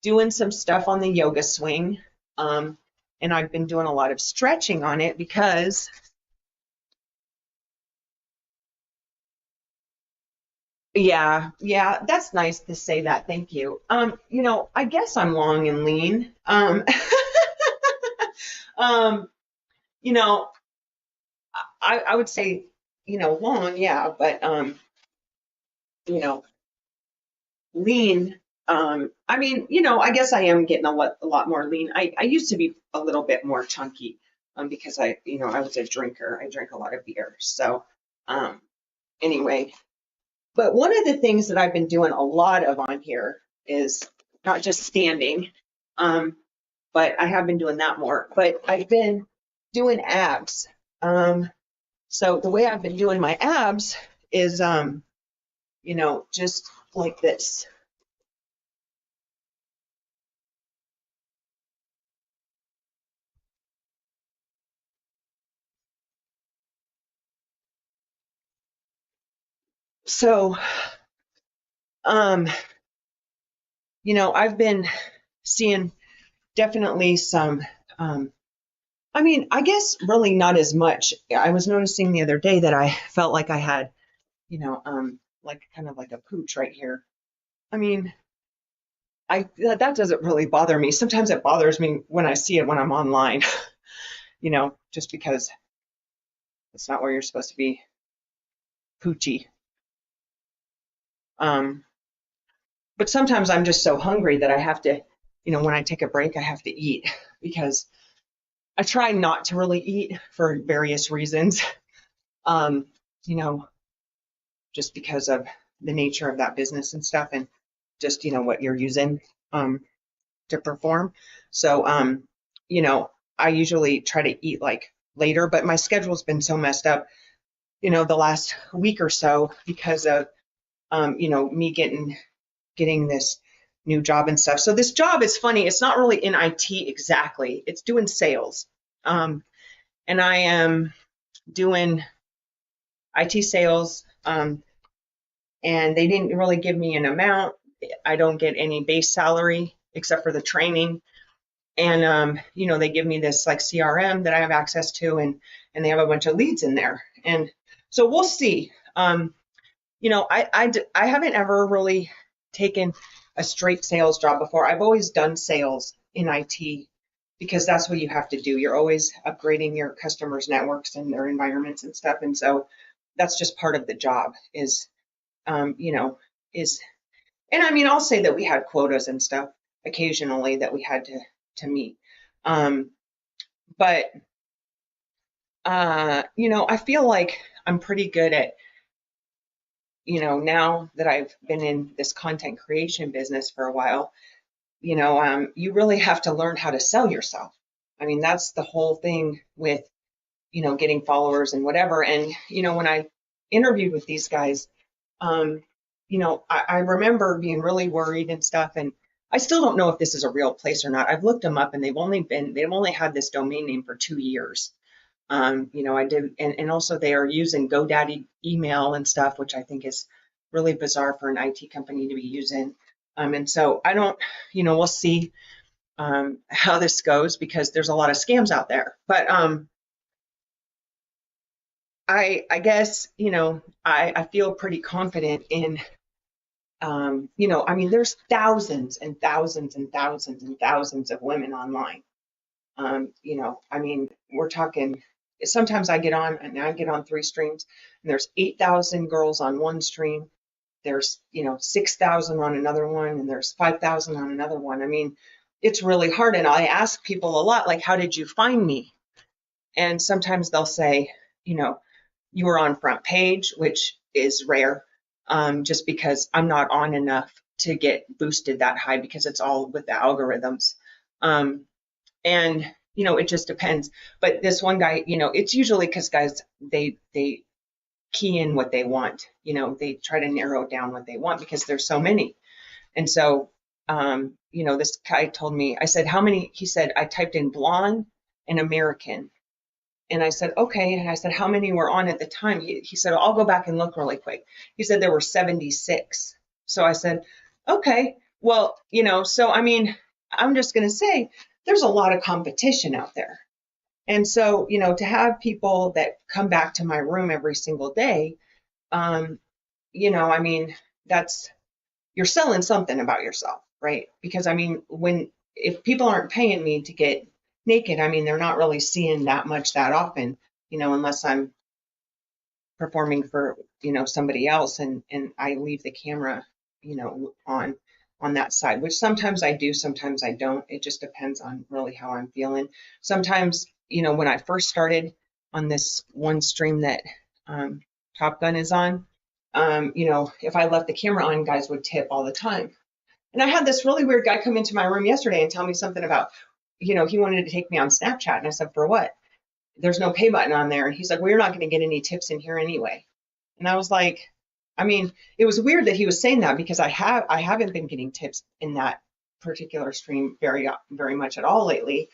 doing some stuff on the yoga swing. And I've been doing a lot of stretching on it because yeah, that's nice to say that. Thank you. I guess I'm long and lean. Um, you know, I would say, long, yeah, but you know, lean. I mean, I guess I am getting a lot more lean. I used to be a little bit more chunky, because I was a drinker. I drank a lot of beer. So, anyway, but one of the things that I've been doing a lot of on here is not just standing, but I have been doing that more. But I've been doing abs. So the way I've been doing my abs is, just like this. So, I've been seeing definitely some, I mean, I guess really not as much. I was noticing the other day that I felt like I had, like kind of like a pooch right here. I mean, that doesn't really bother me. Sometimes it bothers me when I see it when I'm online, just because it's not where you're supposed to be poochy. But sometimes I'm just so hungry that I have to, when I take a break, I have to eat, because I try not to really eat for various reasons. Um, you know, just because of the nature of that business and stuff, and just, what you're using to perform. So, I usually try to eat like later, but my schedule's been so messed up the last week or so because of, me getting this new job and stuff. So this job is funny. It's not really in IT exactly. It's doing sales. And I am doing IT sales. And they didn't really give me an amount. I don't get any base salary except for the training. And they give me this like CRM that I have access to, and they have a bunch of leads in there. And so we'll see. I haven't ever really taken a straight sales job before. I've always done sales in IT because that's what you have to do. You're always upgrading your customers' networks and their environments and stuff. And so that's just part of the job is, um, you know, is, and I mean, I'll say that we had quotas and stuff occasionally that we had to meet. Um, but, I feel like I'm pretty good at, now that I've been in this content creation business for a while, you really have to learn how to sell yourself. I mean, that's the whole thing with, getting followers and whatever. And, when I interviewed with these guys, I remember being really worried and stuff. And I still don't know if this is a real place or not. I've looked them up and they've only had this domain name for 2 years. I did, and also they are using GoDaddy email and stuff, which I think is really bizarre for an IT company to be using. And so I don't, we'll see how this goes because there's a lot of scams out there. But I guess, I feel pretty confident in, I mean, there's thousands and thousands and thousands and thousands of women online. I mean, we're talking, sometimes I get on, and I get on 3 streams, and there's 8,000 girls on one stream. There's, 6,000 on another one, and there's 5,000 on another one. I mean, it's really hard. And I ask people a lot, like, how did you find me? And sometimes they'll say, you were on front page, which is rare, just because I'm not on enough to get boosted that high because it's all with the algorithms. And it just depends. But this one guy, it's usually because guys they key in what they want. They try to narrow down what they want because there's so many. And so, this guy told me, I said, how many? He said, I typed in blonde and American. And I said, okay. And I said, how many were on at the time? He said, I'll go back and look really quick. He said there were 76. So I said, okay, well, so I mean, I'm just going to say there's a lot of competition out there. And so, to have people that come back to my room every single day, I mean, you're selling something about yourself, right? Because I mean, if people aren't paying me to get naked, I mean, they're not really seeing that much that often, unless I'm performing for, somebody else and I leave the camera, on that side, which sometimes I do, sometimes I don't. It just depends on really how I'm feeling. Sometimes, when I first started on this one stream that Top Gun is on, if I left the camera on, guys would tip all the time. And I had this really weird guy come into my room yesterday and tell me something about, he wanted to take me on Snapchat. And I said, for what? There's no pay button on there. And he's like, well, you're not going to get any tips in here anyway. And I was like, I mean, it was weird that he was saying that because I haven't been getting tips in that particular stream very much at all lately.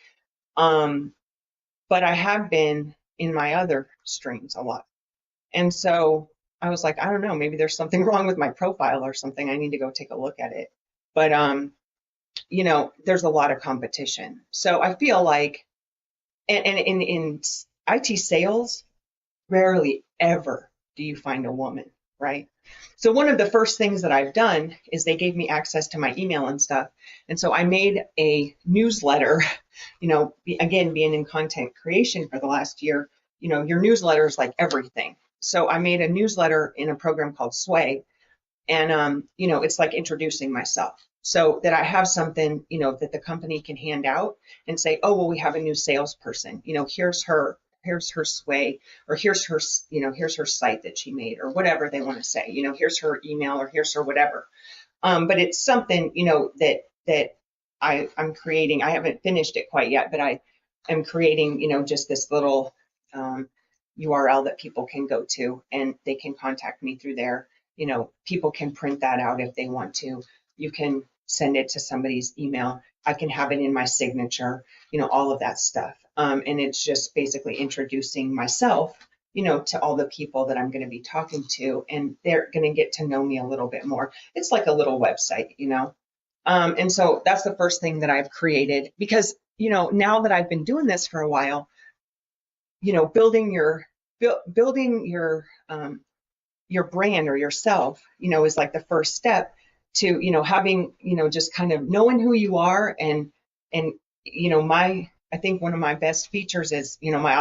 But I have been in my other streams a lot. And so I was like, I don't know, maybe there's something wrong with my profile or something. I need to go take a look at it. But there's a lot of competition. So I feel like, and in IT sales, rarely ever do you find a woman, right? So one of the first things that I've done is they gave me access to my email and stuff. And so I made a newsletter, again, being in content creation for the last year, your newsletter is like everything. So I made a newsletter in a program called Sway. And, it's like introducing myself so that I have something, that the company can hand out and say, oh, well, we have a new salesperson, here's her Sway, or here's her site that she made, or whatever they want to say, here's her email, or here's her whatever. But it's something, that I'm creating. I haven't finished it quite yet, but I am creating, just this little URL that people can go to, and they can contact me through there. People can print that out if they want to. You can send it to somebody's email. I can have it in my signature, all of that stuff. And it's just basically introducing myself, to all the people that I'm going to be talking to, and they're going to get to know me a little bit more. It's like a little website. And so that's the first thing that I've created, because, now that I've been doing this for a while, building your brand or yourself, is like the first step to, having, just kind of knowing who you are. And, I think one of my best features is, my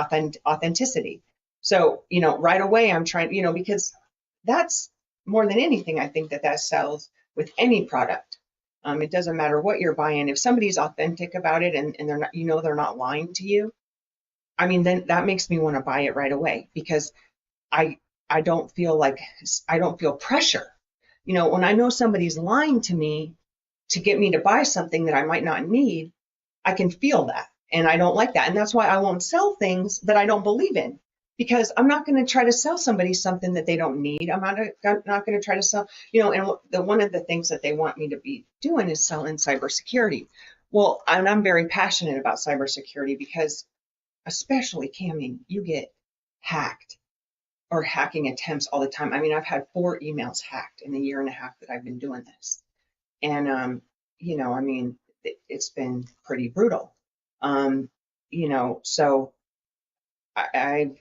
authenticity. So, right away I'm trying, because that's more than anything, I think that sells with any product. It doesn't matter what you're buying. If somebody's authentic about it, and they're not, they're not lying to you, I mean, then that makes me want to buy it right away, because I I don't feel pressure. When I know somebody's lying to me to get me to buy something that I might not need, I can feel that. And I don't like that. And that's why I won't sell things that I don't believe in, because I'm not going to try to sell somebody something that they don't need. I'm not going to try to sell, and one of the things that they want me to be doing is selling cybersecurity. Well, and I'm very passionate about cybersecurity, because especially Cammie, you get hacked or hacking attempts all the time. I mean, I've had 4 emails hacked in the year and a half that I've been doing this. And, I mean, it's been pretty brutal. So I've,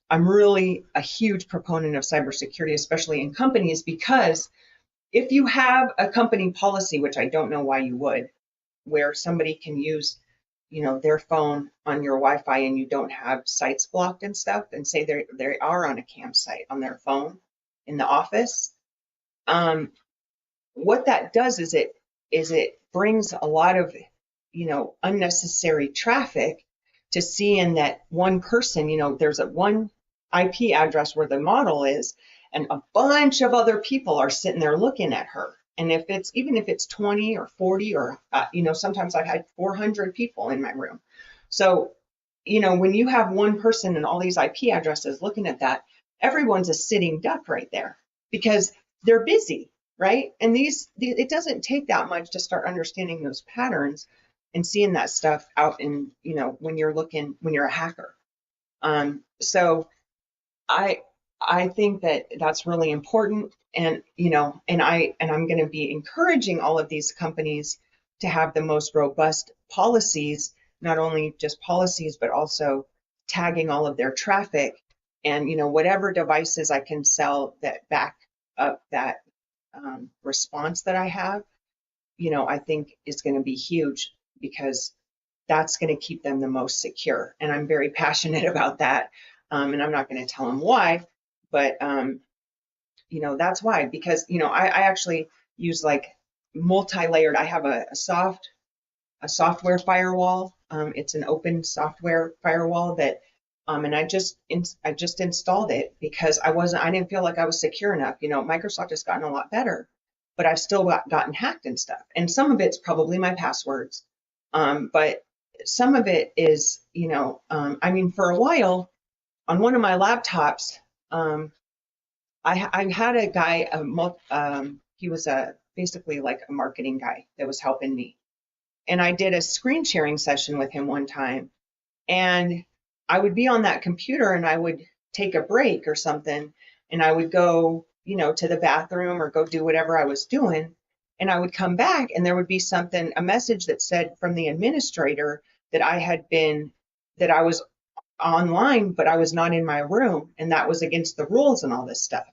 I'm really a huge proponent of cybersecurity, especially in companies, because if you have a company policy, which I don't know why you would, where somebody can use their phone on your Wi-Fi, and you don't have sites blocked and stuff, and say they are on a campsite on their phone in the office. What that does is it brings a lot of unnecessary traffic to seeing that one person, there's a one IP address where the model is, and a bunch of other people are sitting there looking at her. And even if it's 20 or 40 or, sometimes I've had 400 people in my room. So, when you have one person and all these IP addresses looking at that, everyone's a sitting duck right there, because they're busy, right? And it doesn't take that much to start understanding those patterns and seeing that stuff out in, when you're a hacker. So I think that that's really important. And, and I'm going to be encouraging all of these companies to have the most robust policies, not only just policies, but also tagging all of their traffic, and, whatever devices I can sell that back up that response that I have, I think is going to be huge, because that's going to keep them the most secure. And I'm very passionate about that. And I'm not going to tell them why, but, that's why, because, I actually use like multi-layered. I have a software firewall. It's an open software firewall that, and I just installed it because I didn't feel like I was secure enough. Microsoft has gotten a lot better, but I've still gotten hacked and stuff. And some of it's probably my passwords. But some of it is, I mean, for a while on one of my laptops, I had a guy, he was basically like a marketing guy that was helping me. And I did a screen sharing session with him one time. And I would be on that computer, and I would take a break or something, and I would go, to the bathroom or go do whatever I was doing. And I would come back, and there would be a message that said from the administrator that I was online, but I was not in my room. And that was against the rules and all this stuff.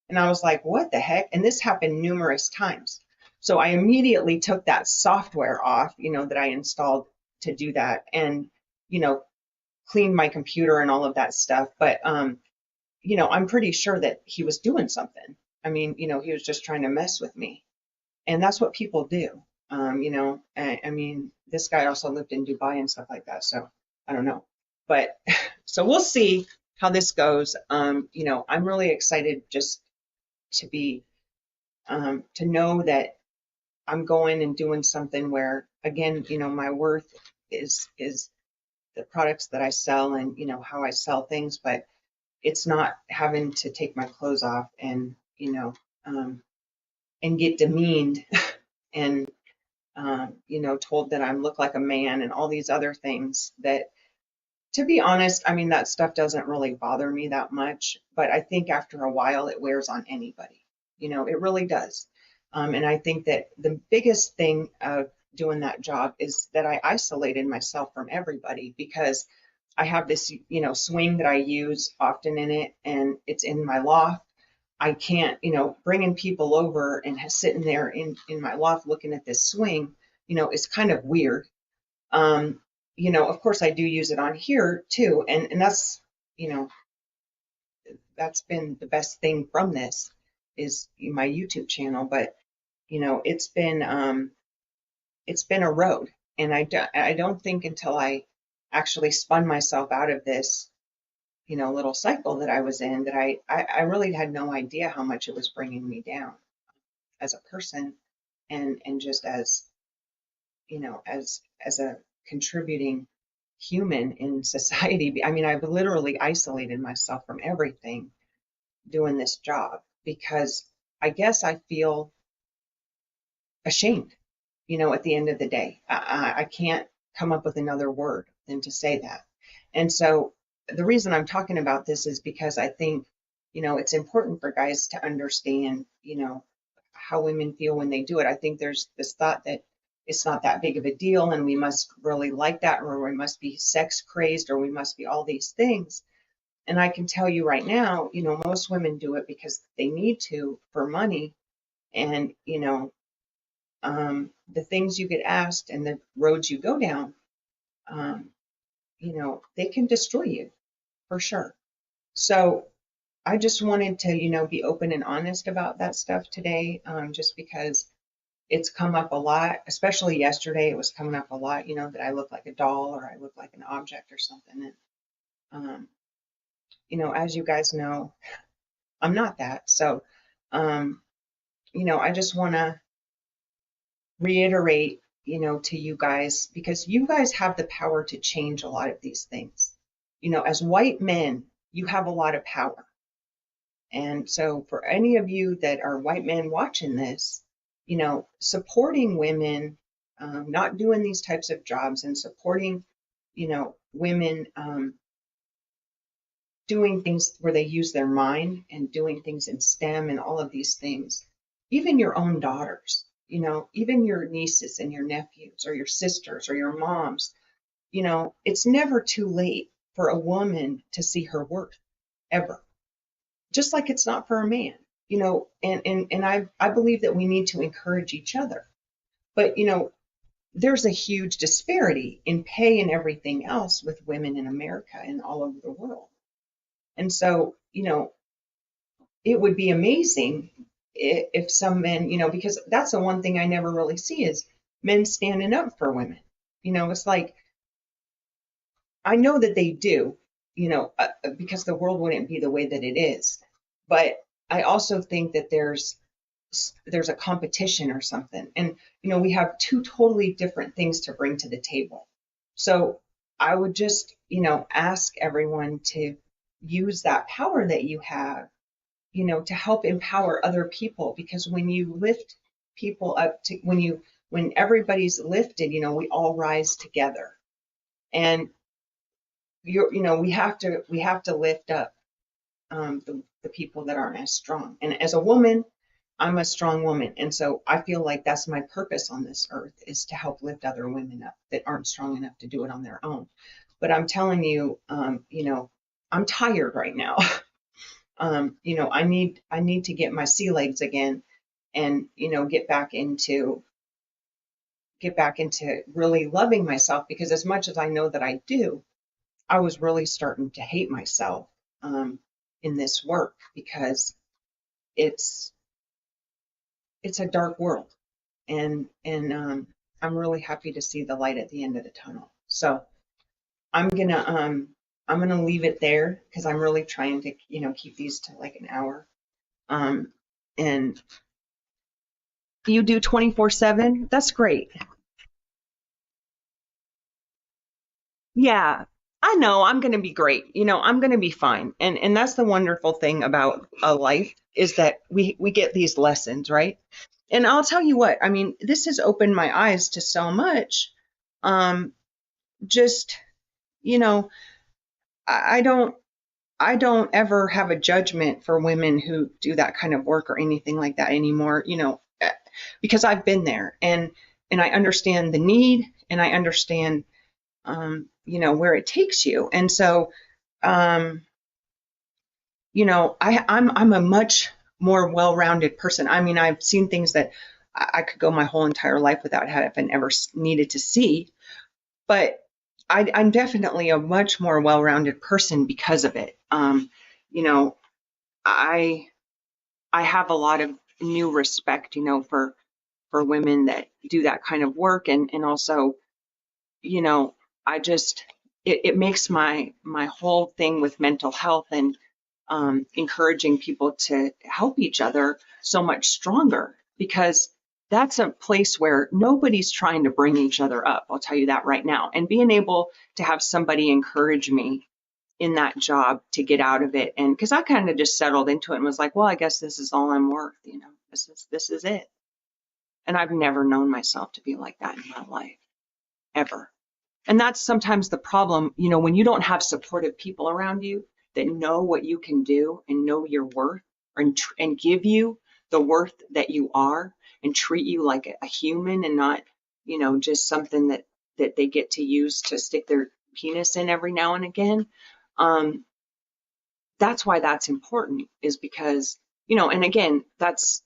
And I was like, what the heck? And this happened numerous times. So I immediately took that software off, that I installed to do that, and, cleaned my computer and all of that stuff. But, I'm pretty sure that he was doing something. I mean, he was just trying to mess with me. And that's what people do. I mean, this guy also lived in Dubai and stuff like that. So I don't know. But so we'll see how this goes. I'm really excited just to be, to know that I'm going and doing something where, again, my worth is the products that I sell and, you know, how I sell things, but it's not having to take my clothes off and, you know, and get demeaned and, you know, told that I look like a man and all these other things that, to be honest, I mean, that stuff doesn't really bother me that much, but I think after a while it wears on anybody. You know, it really does. And I think that the biggest thing of doing that job is that I isolated myself from everybody because I have this, you know, swing that I use often in it, and it's in my loft. I can't, you know, bringing people over and sitting there in my loft looking at this swing, you know, is kind of weird. Um, you know, of course I do use it on here too, and that's, you know, that's been the best thing from this is my YouTube channel, but you know, it's been a road, and I don't think until I actually spun myself out of this, you know, little cycle that I was in that I really had no idea how much it was bringing me down as a person and just as, you know, as a contributing human in society. I mean, I've literally isolated myself from everything doing this job because I guess I feel ashamed, you know, at the end of the day. I can't come up with another word than to say that. And so the reason I'm talking about this is because I think, you know, it's important for guys to understand, you know, how women feel when they do it. I think there's this thought that it's not that big of a deal and we must really like that, or we must be sex crazed, or we must be all these things. And I can tell you right now, you know, most women do it because they need to for money. And, you know, the things you get asked and the roads you go down, um, you know, they can destroy you for sure. So I just wanted to, you know, be open and honest about that stuff today, just because it's come up a lot, especially yesterday. It was coming up a lot, you know, that I look like a doll or I look like an object or something. And, you know, as you guys know, I'm not that. So, um, you know, I just want to reiterate, you know, to you guys, because you guys have the power to change a lot of these things. You know, as white men, you have a lot of power. And so for any of you that are white men watching this, you know, supporting women, not doing these types of jobs and supporting, you know, women doing things where they use their mind and doing things in STEM and all of these things, even your own daughters, you know, even your nieces and your nephews or your sisters or your moms, you know, it's never too late for a woman to see her worth ever. Just like it's not for a man, you know, and I believe that we need to encourage each other. But, you know, there's a huge disparity in pay and everything else with women in America and all over the world. And so, you know, it would be amazing if some men, you know, because that's the one thing I never really see is men standing up for women. You know, it's like, I know that they do, you know, because the world wouldn't be the way that it is. But I also think that there's a competition or something. And, you know, we have two totally different things to bring to the table. So I would just, you know, ask everyone to use that power that you have, you know, to help empower other people. Because when you lift people up to, when everybody's lifted, you know, we all rise together. And you know, we have to lift up the people that aren't as strong. And as a woman, I'm a strong woman. And so I feel like that's my purpose on this earth, is to help lift other women up that aren't strong enough to do it on their own. But I'm telling you, you know, I'm tired right now. You know, I need to get my sea legs again and, you know, get back into really loving myself, because as much as I know that I do, I was really starting to hate myself in this work, because it's a dark world, and I'm really happy to see the light at the end of the tunnel. So I'm gonna leave it there, because I'm really trying to, you know, keep these to like an hour. And you do 24/7? That's great. Yeah, I know I'm going to be great. I'm going to be fine. And that's the wonderful thing about a life is that we get these lessons, right? And I'll tell you what, I mean, this has opened my eyes to so much. Um, just, you know, I don't I don't ever have a judgment for women who do that kind of work or anything like that anymore, because I've been there and I understand the need and I understand where it takes you. And so, um, I'm a much more well-rounded person. I mean, I've seen things that I could go my whole entire life without having ever needed to see, but I'm definitely a much more well-rounded person because of it. You know, I I have a lot of new respect, for women that do that kind of work, and also, you know, I just it makes my whole thing with mental health and encouraging people to help each other so much stronger because that's a place where nobody's trying to bring each other up. I'll tell you that right now. And being able to have somebody encourage me in that job to get out of it, and because I kind of just settled into it and was like, well, I guess this is all I'm worth. This is it. And I've never known myself to be like that in my life ever. And that's sometimes the problem, when you don't have supportive people around you that know what you can do and know your worth and give you the worth that you are and treat you like a human and not, just something that they get to use to stick their penis in every now and again. Um, that's why that's important is because, and again, that's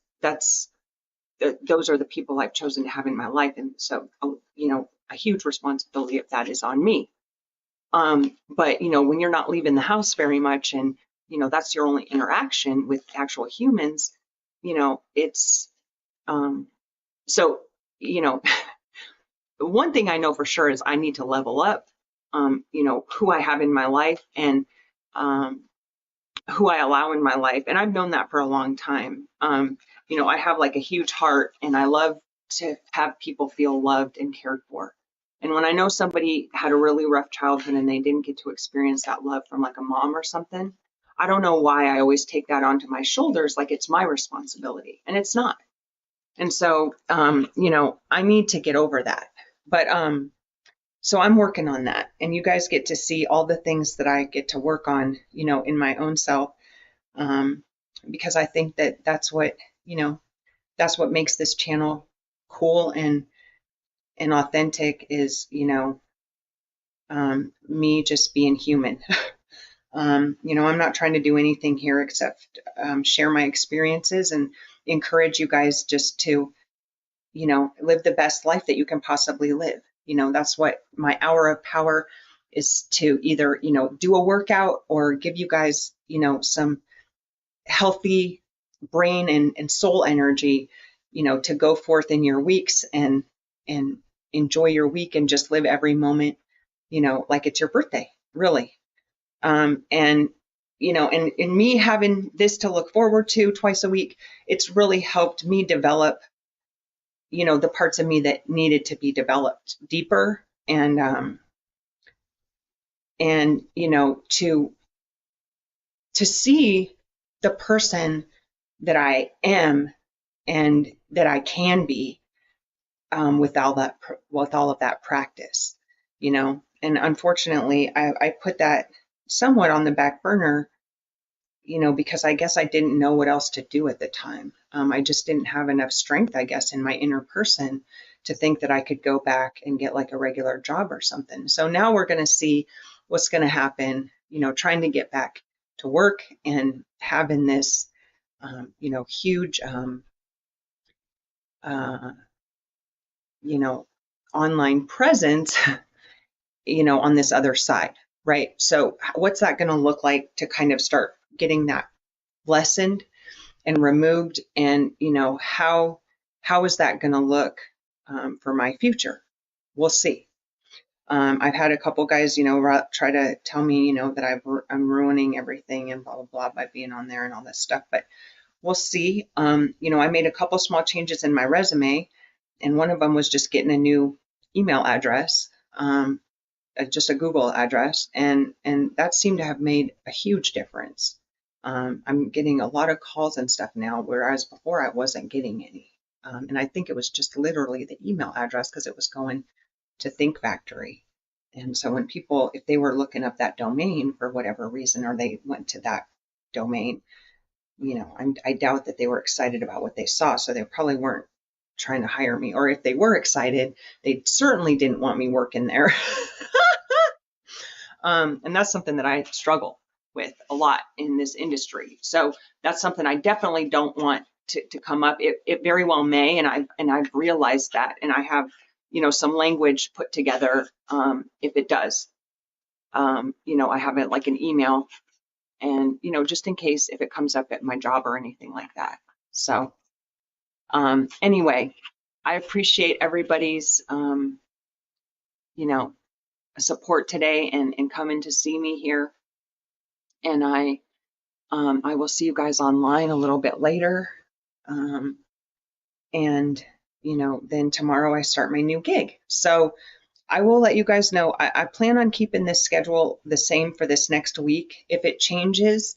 those are the people I've chosen to have in my life. And so, a huge responsibility of that is on me. But when you're not leaving the house very much and, that's your only interaction with actual humans, it's, so, one thing I know for sure is I need to level up, who I have in my life and, who I allow in my life. And I've known that for a long time. I have like a huge heart and I love to have people feel loved and cared for. And when I know somebody had a really rough childhood and they didn't get to experience that love from like a mom or something, I don't know why I always take that onto my shoulders like it's my responsibility. And it's not. And so, I need to get over that. But so I'm working on that. And you guys get to see all the things that I get to work on, in my own self, um, because I think that that's what makes this channel cool and authentic is, me just being human. I'm not trying to do anything here except share my experiences and encourage you guys just to, live the best life that you can possibly live. That's what my hour of power is to either, do a workout or give you guys, some healthy brain and soul energy, to go forth in your weeks and enjoy your week and just live every moment, like it's your birthday, really. And and me having this to look forward to twice a week, it's really helped me develop, the parts of me that needed to be developed deeper and to see the person that I am and that I can be with all of that practice, And unfortunately, I put that somewhat on the back burner, because I guess I didn't know what else to do at the time. I just didn't have enough strength, I guess, in my inner person to think that I could go back and get like a regular job or something. So now we're going to see what's going to happen, trying to get back to work and having this, huge, uh, online presence, on this other side, right? So what's that going to look like to kind of start getting that lessened and removed? And, how is that going to look for my future? We'll see. I've had a couple guys, try to tell me, that I'm ruining everything and blah, blah, blah by being on there and all this stuff, but we'll see. I made a couple small changes in my resume, and one of them was just getting a new email address. just a Google address, and that seemed to have made a huge difference. I'm getting a lot of calls and stuff now, whereas before I wasn't getting any. And I think it was just literally the email address because it was going to Think Factory. And so when people, if they were looking up that domain for whatever reason, or they went to that domain, I doubt that they were excited about what they saw. So they probably weren't trying to hire me. Or if they were excited, they certainly didn't want me working there. And that's something that I struggle with a lot in this industry. So that's something I definitely don't want to come up. It very well may, and I've realized that, and I have some language put together if it does. I have it like an email, and just in case if it comes up at my job or anything like that. So anyway, I appreciate everybody's support today and coming to see me here. And I will see you guys online a little bit later. And then tomorrow I start my new gig. So I will let you guys know. I plan on keeping this schedule the same for this next week. If it changes,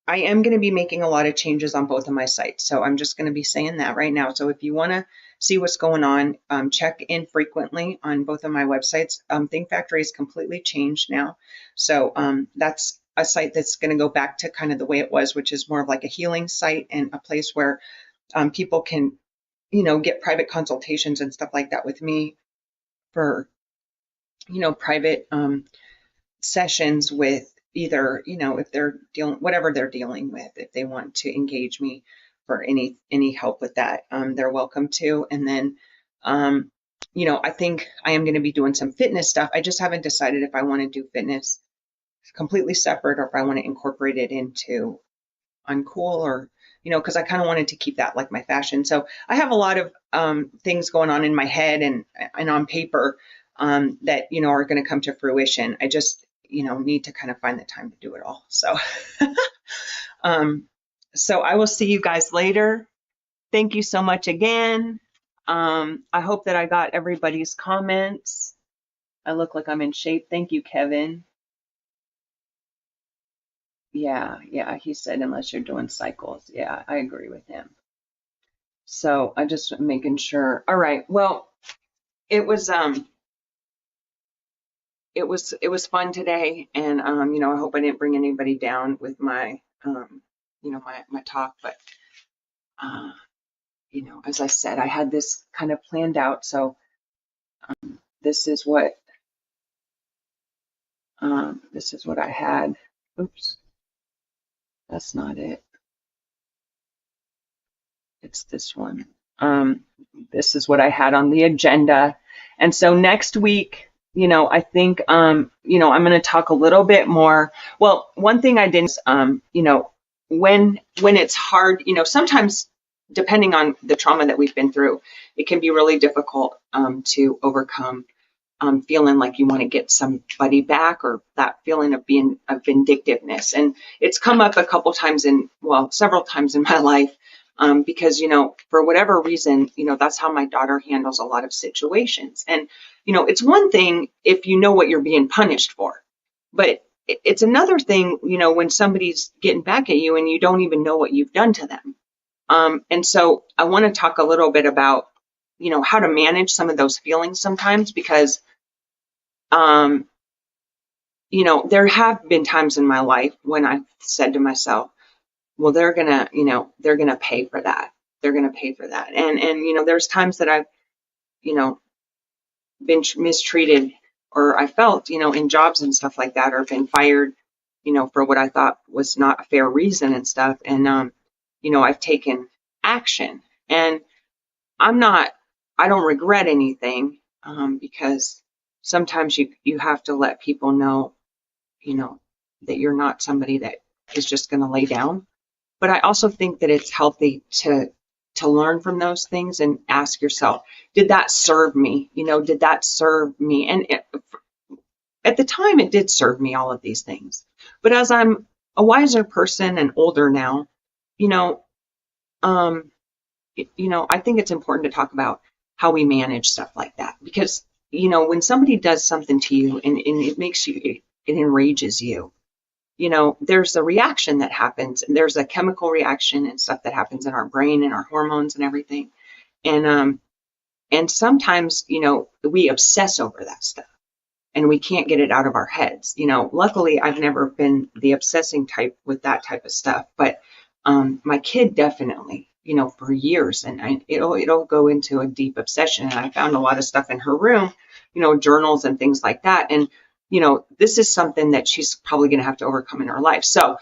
I am going to be making a lot of changes on both of my sites. So I'm just going to be saying that right now. So if you want to see what's going on, check in frequently on both of my websites. Think Factory is completely changed now. So that's a site that's going to go back to kind of the way it was, which is more of like a healing site and a place where people can, get private consultations and stuff like that with me for, private sessions with either, if they're dealing, whatever they're dealing with, if they want to engage me for any help with that, they're welcome to. And then, I think I am going to be doing some fitness stuff. I just haven't decided if I want to do fitness completely separate or if I want to incorporate it into Uncool or, because I kind of wanted to keep that like my fashion. So I have a lot of things going on in my head and on paper that, are going to come to fruition. I just, need to kind of find the time to do it all. So, so I will see you guys later. Thank you so much again. I hope that I got everybody's comments. I look like I'm in shape. Thank you, Kevin. Yeah, he said unless you're doing cycles. Yeah, I agree with him. So I just making sure. All right. Well, it was fun today, and I hope I didn't bring anybody down with my my talk, but as I said, I had this kind of planned out. So this is what I had. Oops. That's not it. It's this one. This is what I had on the agenda. And so next week, I think, I'm going to talk a little bit more. Well, one thing I didn't, when it's hard, sometimes depending on the trauma that we've been through, it can be really difficult to overcome feeling like you want to get somebody back, or that feeling of being of vindictiveness. And it's come up a couple times several times in my life because, for whatever reason, that's how my daughter handles a lot of situations. And, it's one thing if you know what you're being punished for, but it's another thing, when somebody's getting back at you and you don't even know what you've done to them. And so I want to talk a little bit about, how to manage some of those feelings sometimes, because, there have been times in my life when I've said to myself, well, they're going to pay for that. They're going to pay for that. And, there's times that I've, been mistreated, or I felt, in jobs and stuff like that, or been fired, for what I thought was not a fair reason and stuff. And, I've taken action, and I don't regret anything, because sometimes you have to let people know, that you're not somebody that is just going to lay down. But I also think that it's healthy to learn from those things and ask yourself, did that serve me? Did that serve me? And at the time, it did serve me, all of these things. But as I'm a wiser person and older now, I think it's important to talk about how we manage stuff like that, because you know, when somebody does something to you and it makes you, it enrages you, you know, there's a reaction that happens, and there's a chemical reaction and stuff that happens in our brain and our hormones and everything. And sometimes, you know, we obsess over that stuff and we can't get it out of our heads. You know, luckily I've never been the obsessing type with that type of stuff, but my kid definitely, you know, for years, and it'll go into a deep obsession. And I found a lot of stuff in her room, you know, journals and things like that. And, you know, this is something that she's probably going to have to overcome in her life. So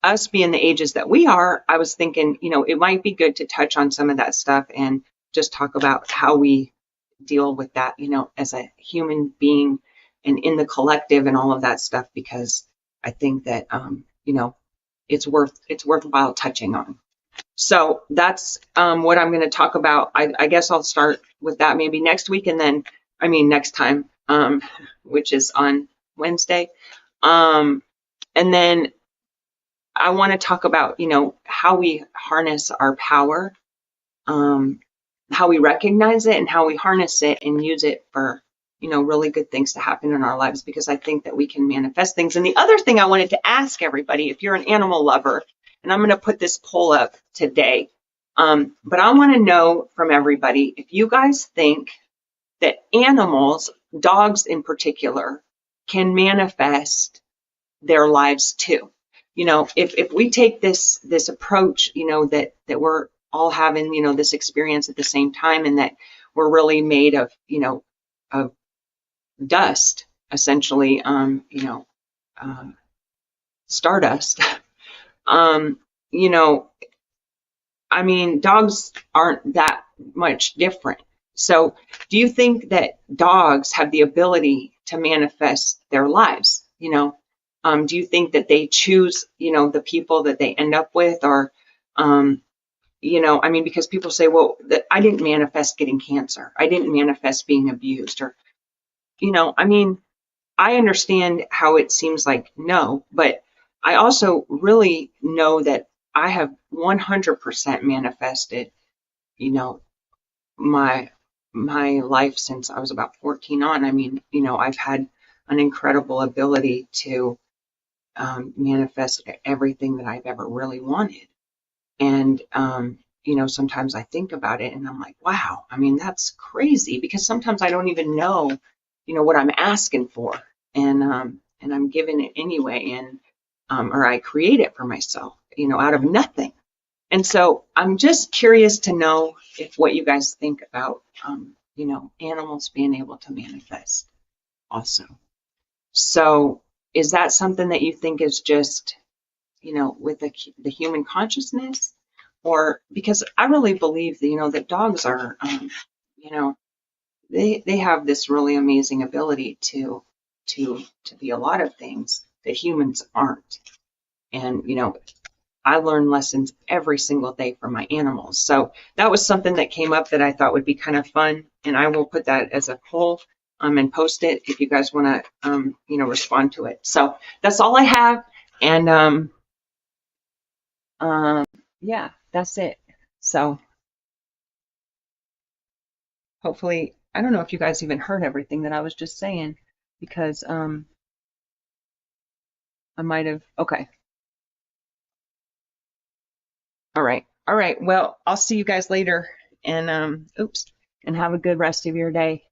us being the ages that we are, I was thinking, you know, it might be good to touch on some of that stuff and just talk about how we deal with that, you know, as a human being and in the collective and all of that stuff, because I think that, you know, it's worthwhile touching on. So that's what I'm going to talk about. I guess I'll start with that maybe next week, and then, I mean, next time, which is on Wednesday. And then I want to talk about, you know, how we harness our power, how we recognize it and how we harness it and use it for, you know, really good things to happen in our lives, because I think that we can manifest things. And the other thing I wanted to ask everybody, if you're an animal lover, and I'm going to put this poll up today, but I want to know from everybody if you guys think that animals, dogs in particular, can manifest their lives too. You know, if we take this approach, you know, that we're all having, you know, this experience at the same time, and that we're really made of, you know, of dust, essentially, you know, stardust. You know, I mean, dogs aren't that much different. So do you think that dogs have the ability to manifest their lives? You know, do you think that they choose, you know, the people that they end up with? Or, you know, I mean, because people say, well, I didn't manifest getting cancer. I didn't manifest being abused. Or, you know, I mean, I understand how it seems like no, but I also really know that I have 100% manifested, you know, my life since I was about 14 on. I mean, you know, I've had an incredible ability to manifest everything that I've ever really wanted. And, you know, sometimes I think about it and I'm like, wow, I mean, that's crazy, because sometimes I don't even know, you know, what I'm asking for. And I'm giving it anyway. And, or I create it for myself, you know, out of nothing. And so I'm just curious to know if what you guys think about, you know, animals being able to manifest also. So is that something that you think is just, you know, with the human consciousness? Or, because I really believe that, you know, that dogs are, you know, they have this really amazing ability to be a lot of things that humans aren't. And, you know, I learn lessons every single day from my animals. So that was something that came up that I thought would be kind of fun. And I will put that as a poll and post it if you guys want to, you know, respond to it. So that's all I have. And yeah, that's it. So hopefully, I don't know if you guys even heard everything that I was just saying, because I might have. Okay. All right. All right. Well, I'll see you guys later. And oops. And have a good rest of your day.